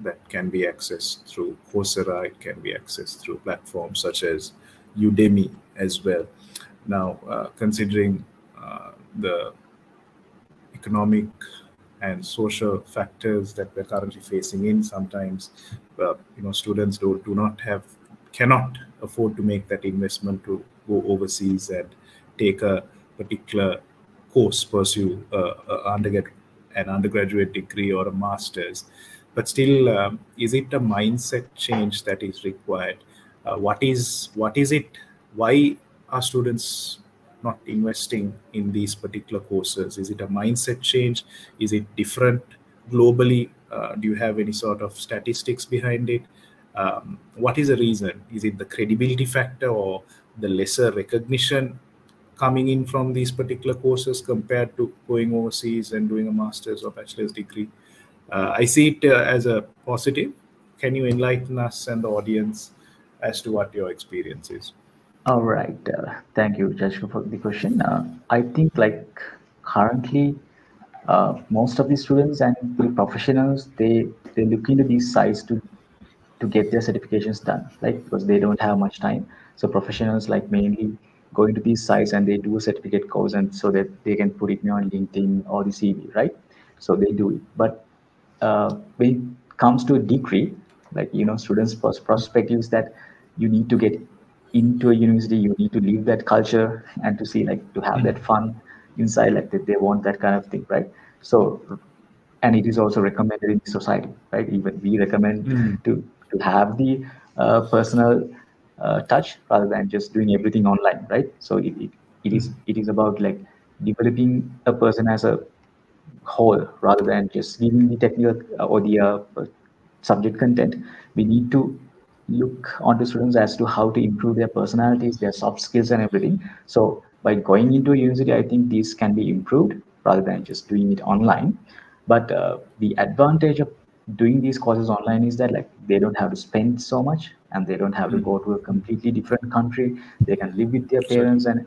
that can be accessed through Coursera. It can be accessed through platforms such as Udemy as well. Now, considering the economic and social factors that we're currently facing in, sometimes students cannot afford to make that investment to go overseas and take a particular course, pursue an undergraduate degree or a master's. But still, is it a mindset change that is required? What is it? Why are students not investing in these particular courses? Is it a mindset change? Is it different globally? Do you have any sort of statistics behind it? What is the reason? Is it the credibility factor or the lesser recognition coming in from these particular courses compared to going overseas and doing a master's or bachelor's degree? I see it as a positive. Can you enlighten us and the audience as to what your experience is? All right. Thank you, Jashka, for the question. I think like currently, most of the students and the professionals, they look into these sites to get their certifications done, like because they don't have much time. So professionals like mainly go into these sites and they do a certificate course, and so that they can put it on LinkedIn or the CV, right? So they do it. But when it comes to a degree, like students' perspective is that you need to get into a university, you need to live that culture and to see like to have that fun inside, like that they want that kind of thing, right? So, and it is also recommended in the society, right? Even we recommend to have the personal touch rather than just doing everything online, right? So it is about like developing a person as a whole rather than just giving the technical or the subject content. We need to look onto students as to how to improve their personalities, their soft skills and everything. So by going into a university, I think these can be improved rather than just doing it online. But the advantage of doing these courses online is that like they don't have to spend so much and they don't have to go to a completely different country. They can live with their parents and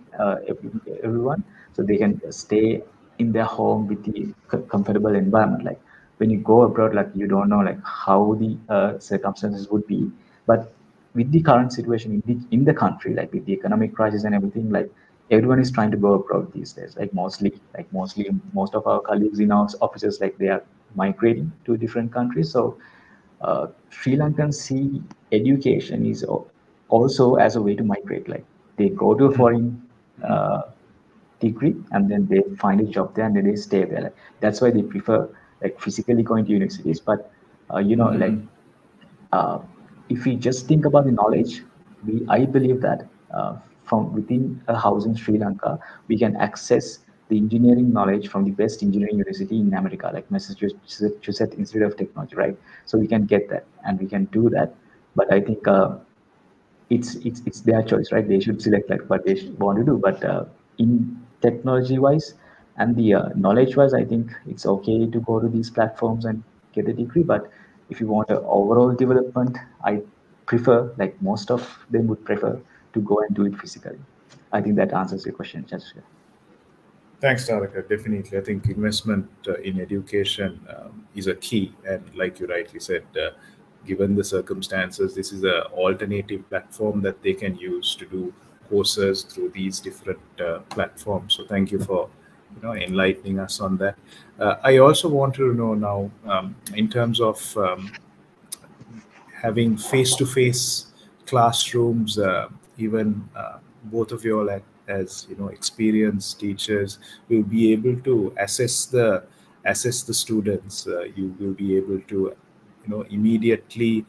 everyone, so they can stay in their home with the comfortable environment. Like when you go abroad, like you don't know like how the circumstances would be. But with the current situation in the country, like with the economic crisis and everything, like everyone is trying to go abroad these days. Like mostly most of our colleagues in our offices, like they are migrating to different countries. So Sri Lankans see education is also as a way to migrate. Like they go to a foreign degree and then they find a job there and then they stay there. Like, that's why they prefer like physically going to universities. But like if we just think about the knowledge, I believe that from within a house in Sri Lanka, we can access the engineering knowledge from the best engineering university in America, like Massachusetts Institute of Technology, right? So we can get that and we can do that. But I think it's their choice, right? They should select like what they want to do. But in technology wise and the knowledge wise, I think it's okay to go to these platforms and get a degree. But if you want an overall development, I prefer, like most of them would prefer, to go and do it physically. I think that answers your question, Jessica. Thanks, Tharaka. Definitely. I think investment in education is a key. And like you rightly said, given the circumstances, this is an alternative platform that they can use to do courses through these different platforms. So thank you for enlightening us on that. I also want to know now, in terms of having face-to-face classrooms, even both of you all as experienced teachers will be able to assess the students. You will be able to immediately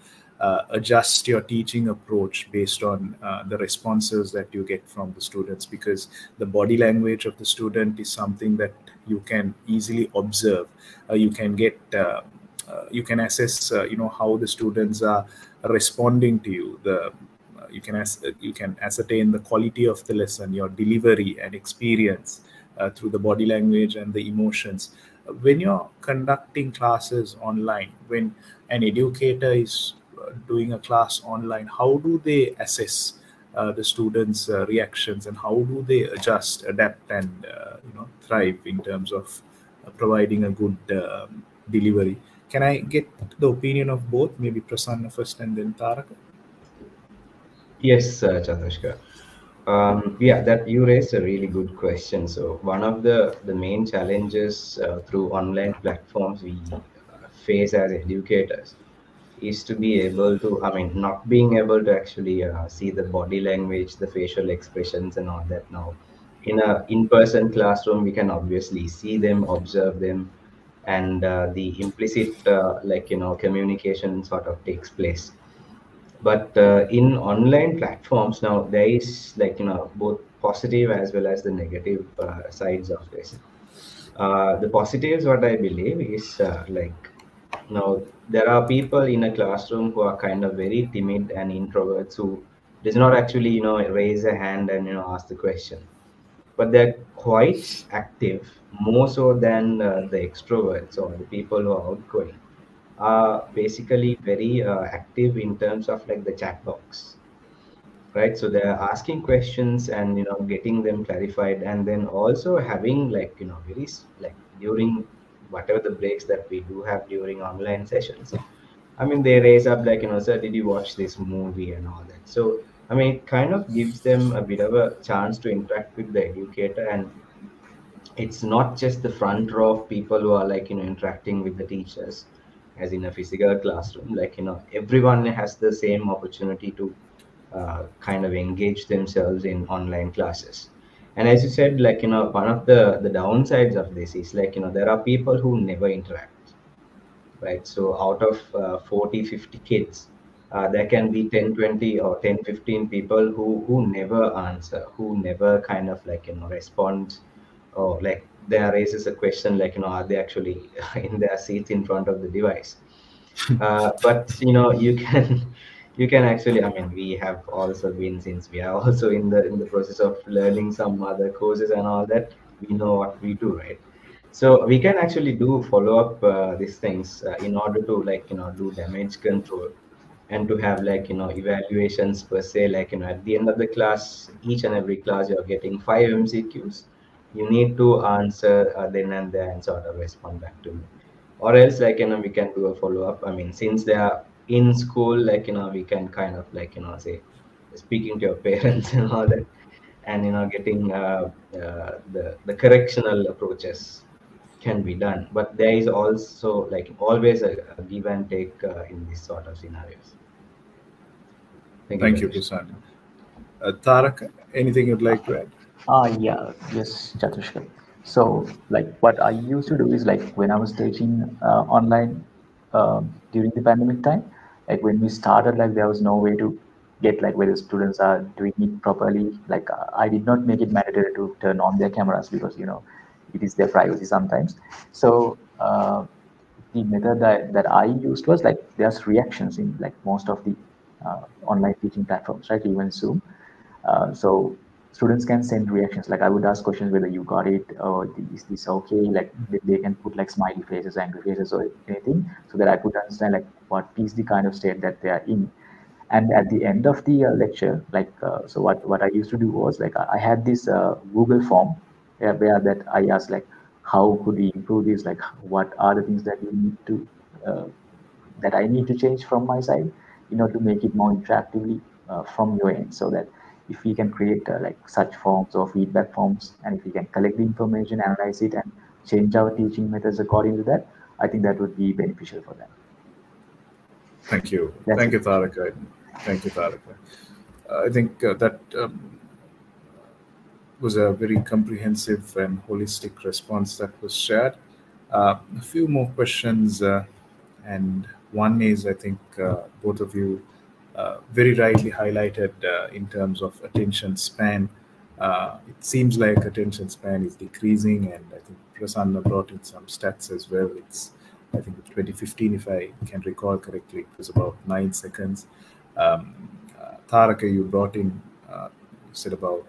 adjust your teaching approach based on the responses that you get from the students, because the body language of the student is something that you can easily observe. You can get you can assess how the students are responding to you. You can ascertain the quality of the lesson, your delivery and experience through the body language and the emotions. When you're conducting classes online, when an educator is doing a class online, how do they assess the students' reactions, and how do they adjust, adapt, and thrive in terms of providing a good delivery? Can I get the opinion of both? Maybe Prasanna first and then Tharaka. Yes, Chandrashka. Yeah, that you raised a really good question. So one of the main challenges through online platforms we face as educators is to be able to, I mean, not being able to actually see the body language, the facial expressions, and all that. Now, in a in-person classroom, we can obviously see them, observe them, and the implicit, communication sort of takes place. But in online platforms now, there is both positive as well as the negative sides of this. The positives, what I believe, is now there are people in a classroom who are kind of very timid and introverts who does not actually raise a hand and ask the question, but they're quite active, more so than the extroverts or the people who are outgoing are basically very active in terms of like the chat box, right? So they're asking questions and getting them clarified, and then also having very during whatever the breaks that we do have during online sessions. I mean, they raise up sir, did you watch this movie and all that. So I mean, it kind of gives them a bit of a chance to interact with the educator, and it's not just the front row of people who are interacting with the teachers as in a physical classroom. Everyone has the same opportunity to kind of engage themselves in online classes. And as you said, one of the downsides of this is there are people who never interact, right? So out of 40 50 kids, there can be 10 20 or 10 15 people who never answer, who never kind of respond, or there raises a question are they actually in their seats in front of the device. But you can you can actually, I mean, we have also been, since we are also in the process of learning some other courses and all that, we know what we do, right? So we can actually do follow up these things in order to do damage control, and to have evaluations per se, at the end of the class, each and every class you're getting 5 MCQs. You need to answer then and there and sort of respond back to me, or else we can do a follow up. I mean, since they are in school, we can kind of say speaking to your parents and all that, and getting the correctional approaches can be done. But there is also always a give and take in this sort of scenarios. Thank you, Prasanna. Tharaka, anything you'd like to add? Yeah, yes, Chatushka. So, what I used to do is when I was teaching online during the pandemic time, when we started, there was no way to get whether students are doing it properly. I did not make it mandatory to turn on their cameras because it is their privacy sometimes. So the method that I used was there's reactions in most of the online teaching platforms, right? Even Zoom. So students can send reactions. I would ask questions whether you got it, or is this okay? They can put smiley faces, angry faces, or anything, so that I could understand what is the kind of state that they are in. And at the end of the lecture, so what I used to do was I had this Google form where that I asked how could we improve this? What are the things that you need to that I need to change from my side in order to make it more interactively from your end, so that if we can create such forms or feedback forms, and if we can collect the information, analyze it, and change our teaching methods according to that, I think that would be beneficial for them. Thank you. Thank you, Tharaka. Thank you, Tharaka. I think that was a very comprehensive and holistic response that was shared. A few more questions, and One is, I think, both of you very rightly highlighted in terms of attention span. It seems like attention span is decreasing, and I think Prasanna brought in some stats as well. I think 2015, if I can recall correctly, it was about 9 seconds. Tharaka, you brought in, you said about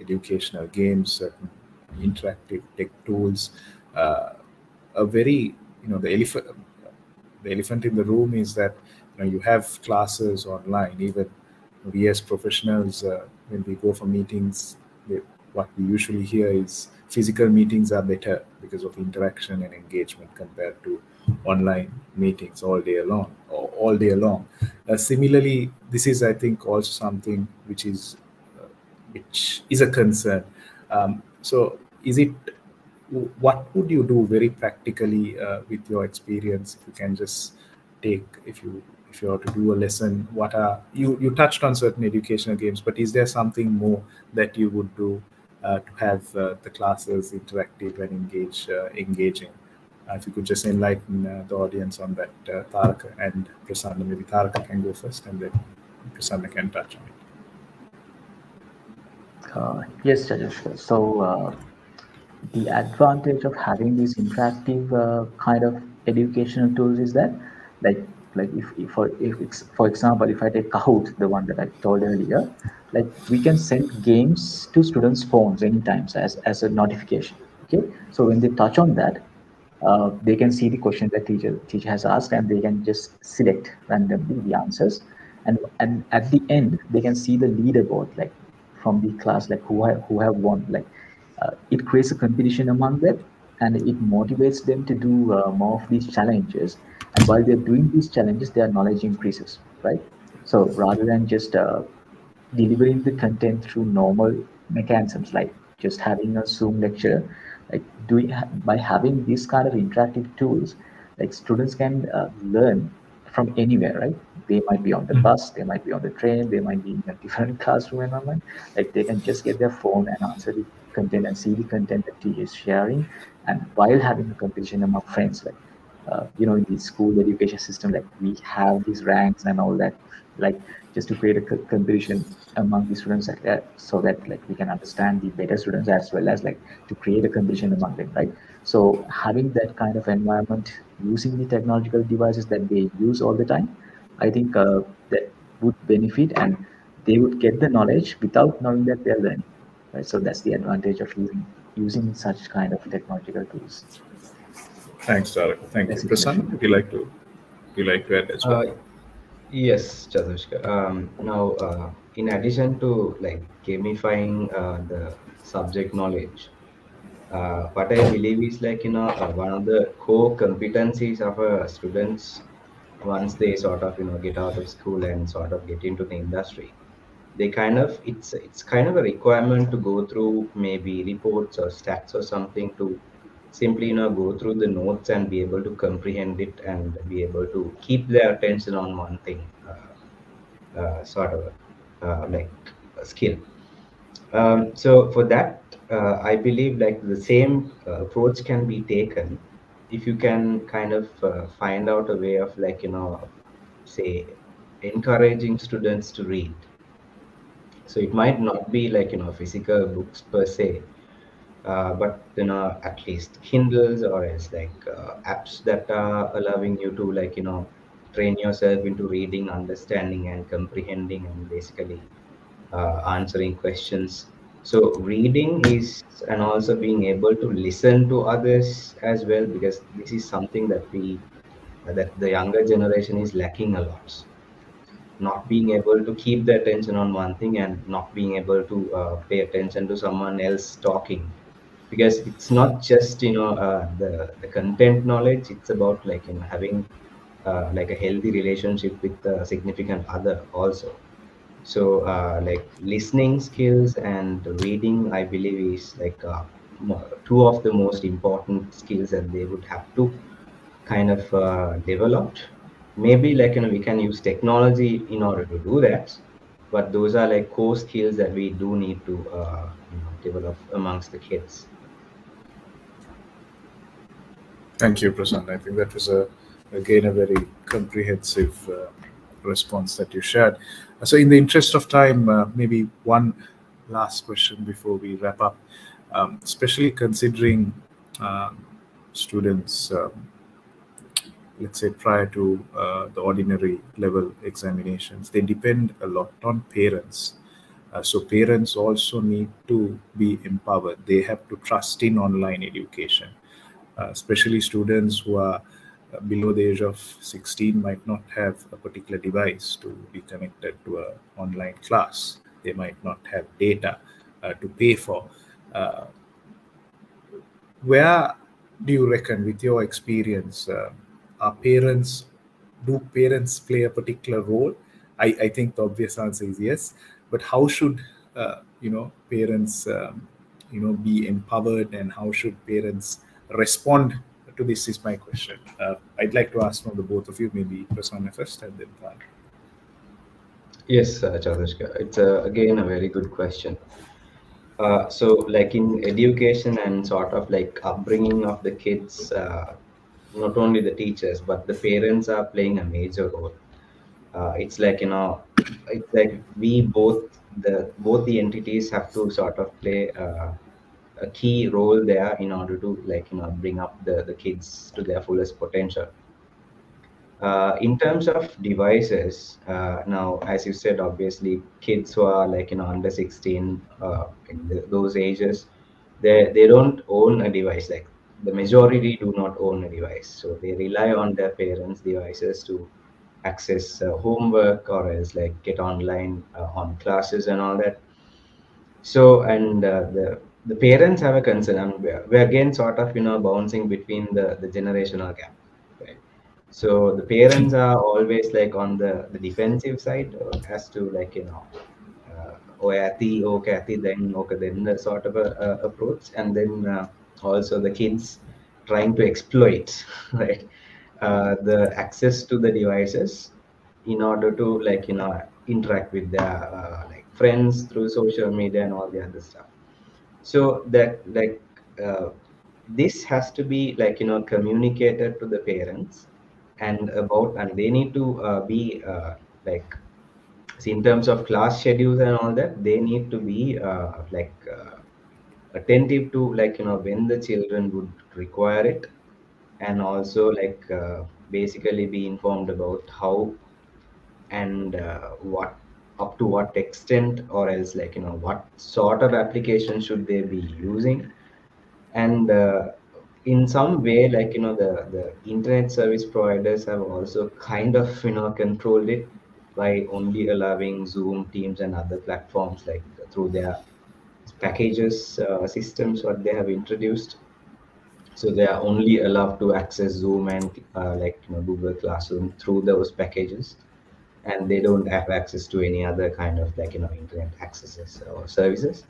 educational games, certain interactive tech tools. A very, the elephant in the room is that you have classes online. Even we as professionals, when we go for meetings, what we usually hear is physical meetings are better because of interaction and engagement compared to online meetings all day long. Similarly, this is, I think, also something which is a concern. So is it, what would you do very practically with your experience? If you can just take, if you are to do a lesson, what are you touched on certain educational games, but is there something more that you would do to have the classes interactive and engaging? If you could just enlighten the audience on that, Tharaka and Prasanna. Maybe Tharaka can go first, and then Prasanna can touch on it. Yes, Jajushka. So the advantage of having these interactive kind of educational tools is that, like for example, if I take Kahoot, the one that I told earlier, like we can send games to students' phones anytime as a notification. Okay, so when they touch on that, they can see the question that teacher has asked, and they can just select randomly the answers, and at the end they can see the leaderboard, like from the class, like who have won. Like it creates a competition among them, and it motivates them to do more of these challenges. And while they're doing these challenges, their knowledge increases, right? So rather than just delivering the content through normal mechanisms like just having a Zoom lecture, like by having these kind of interactive tools, like students can learn from anywhere, right? They might be on the bus, they might be on the train, they might be in a different classroom environment. Like they can just get their phone and answer the content and see the content that teacher is sharing, and while having a competition among friends, like in the school education system, like we have these ranks and all that, like just to create a competition among the students, so that like we can understand the better students, as well as like to create a competition among them, right? So having that kind of environment using the technological devices that they use all the time, I think that would benefit, and they would get the knowledge without knowing that they're learning, right? So that's the advantage of using such kind of technological tools. Thanks, Tharaka. Thank you. Prasanna, would you like to add as well? Yes, Chadushka. Now, in addition to like gamifying the subject knowledge, what I believe is like one of the core competencies of students once they sort of get out of school and sort of get into the industry, they kind of it's kind of a requirement to go through maybe reports or stats or something to simply go through the notes and be able to comprehend it and be able to keep their attention on one thing, sort of like a skill. So for that, I believe like the same approach can be taken if you can kind of find out a way of like say encouraging students to read. So it might not be like physical books per se, but at least Kindles or else like apps that are allowing you to like train yourself into reading, understanding, and comprehending, and basically answering questions. So reading is, and also being able to listen to others as well, because this is something that that the younger generation is lacking a lot. Not being able to keep the attention on one thing and not being able to pay attention to someone else talking, because it's not just the content knowledge. It's about like having like a healthy relationship with the significant other also. So like listening skills and reading, I believe, is like two of the most important skills that they would have to kind of developed. Maybe like we can use technology in order to do that, but those are like core skills that we do need to develop amongst the kids. Thank you, Prasanna. I think that was a Again, a very comprehensive response that you shared. So in the interest of time, maybe one last question before we wrap up, especially considering students, let's say prior to the ordinary level examinations, they depend a lot on parents. So parents also need to be empowered. They have to trust in online education, especially students who are below the age of 16 might not have a particular device to be connected to an online class. They might not have data to pay for. Where do you reckon, with your experience, do parents play a particular role? I think the obvious answer is yes, but how should parents be empowered, and how should parents respond to this is my question. I'd like to ask from the both of you, maybe Prasanna first and then Tharaka. Yes, Chaturshka, it's again a very good question. So like in education and sort of like upbringing of the kids, not only the teachers but the parents are playing a major role. It's like, it's like we both the entities have to sort of play a key role there in order to bring up the kids to their fullest potential. In terms of devices, now, as you said, obviously, kids who are under 16, in those ages, they don't own a device. Like the majority do not own a device, so they rely on their parents' devices to access homework, or else like get online on classes and all that. So, and the parents have a concern, and we're again sort of bouncing between the generational gap, right? So the parents are always like on the defensive side, as to oh Ati, oh Kathy, then okay, then the sort of a approach, and then also the kids trying to exploit right, the access to the devices in order to interact with their friends through social media and all the other stuff. So that this has to be communicated to the parents, and they need to be see, in terms of class schedules and all that, they need to be attentive to when the children would require it, and also basically be informed about how and what, up to what extent, or else what sort of application should they be using. And in some way, the internet service providers have also kind of controlled it by only allowing Zoom, Teams and other platforms through their packages systems what they have introduced. So they are only allowed to access Zoom and Google Classroom through those packages, and they don't have access to any other kind of internet accesses or services.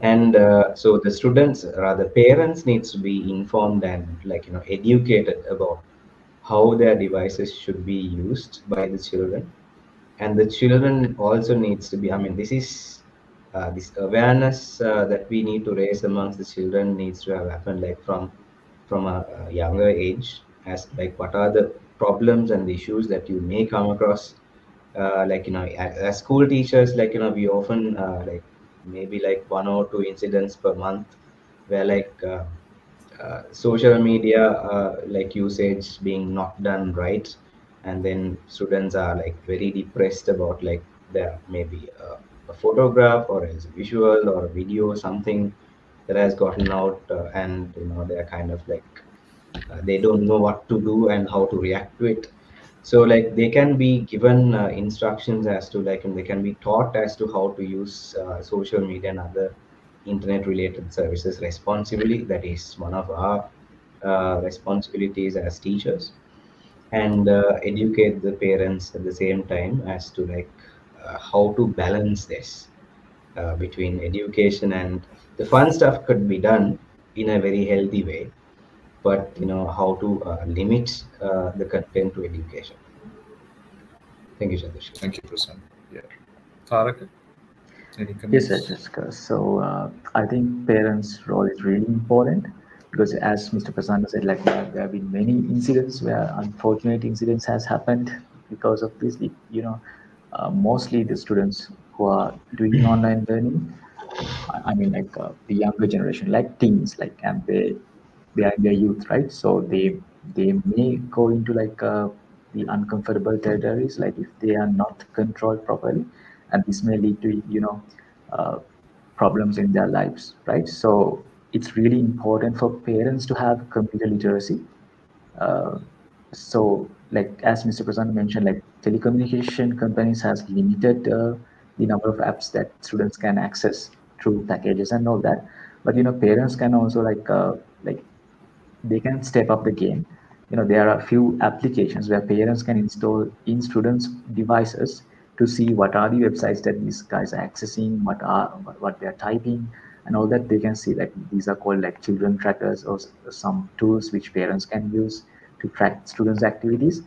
And so the students, rather parents, needs to be informed and educated about how their devices should be used by the children. And the children also needs to be, I mean, this is this awareness that we need to raise amongst the children needs to have happened from a younger age, as what are the problems and issues that you may come across. As school teachers, we often maybe one or two incidents per month where social media usage being not done right, and then students are very depressed about there maybe a photograph or else a visual or a video, something that has gotten out, and they're kind of they don't know what to do and how to react to it. So they can be given instructions as to and they can be taught as to how to use social media and other internet related services responsibly. That is one of our responsibilities as teachers, and educate the parents at the same time as to how to balance this between education, and the fun stuff could be done in a very healthy way, but how to limit the content to education. Thank you, Satish. Thank you, Prasanna. Yeah. Tharaka, any Yes, comments? Jessica. So I think parents' role is really important. because as Mr. Prasanna said, like there have been many incidents where unfortunate incidents has happened because of this. Mostly the students who are doing online learning, I mean, like the younger generation, like teens, like, and they are in their youth, right? So they may go into like the uncomfortable territories, like if they are not controlled properly, and this may lead to uh, problems in their lives, right? So it's really important for parents to have computer literacy. uh, so, like as Mr. Prasanna mentioned, like telecommunication companies has limited the number of apps that students can access through packages and all that. But parents can also like they can step up the game. There are a few applications where parents can install in students' devices to see what are the websites that these guys are accessing, what they're typing, and all that. They can see that these are called like children trackers, or some tools which parents can use to track students' activities.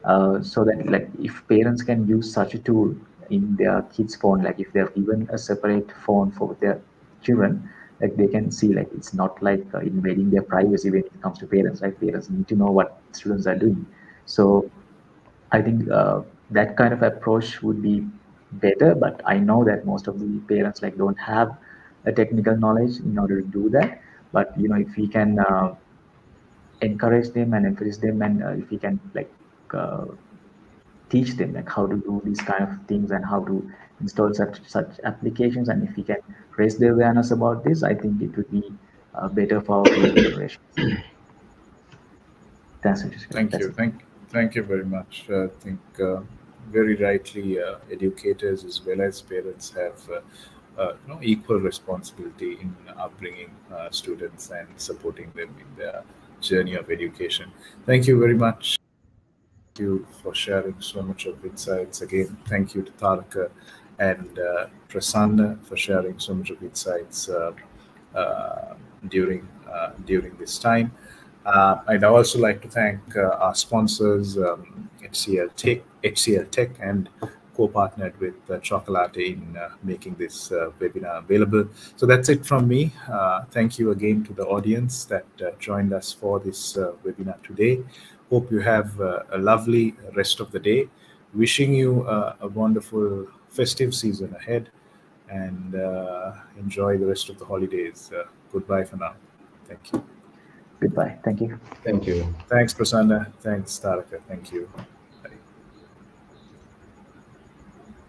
So that like if parents can use such a tool in their kids' phone, like if they've given a separate phone for their children, like they can see, like it's not like invading their privacy when it comes to parents, right? Parents need to know what students are doing. So I think that kind of approach would be better, but I know that most of the parents like don't have a technical knowledge in order to do that. But if we can encourage them and encourage them, and if we can like uh, teach them like how to do these kind of things and how to install such applications, and if we can raise the awareness about this, I think it would be better for our future generations. Thanks, Mr. Thank That's you. it. Thank you very much. I think very rightly, educators as well as parents have equal responsibility in upbringing students and supporting them in their journey of education. Thank you very much. Thank you for sharing so much of insights. Again, thank you to Tharaka and Prasanna for sharing so much of insights uh, during this time. I'd also like to thank our sponsors, HCL Tech, and co-partnered with Chocolate in making this webinar available. So that's it from me. Thank you again to the audience that joined us for this webinar today. Hope you have a lovely rest of the day. Wishing you a wonderful festive season ahead, and enjoy the rest of the holidays. Goodbye for now. Thank you. Goodbye. Thank you. Thank you. Thanks, Prasanna. Thanks, Tharaka. Thank you.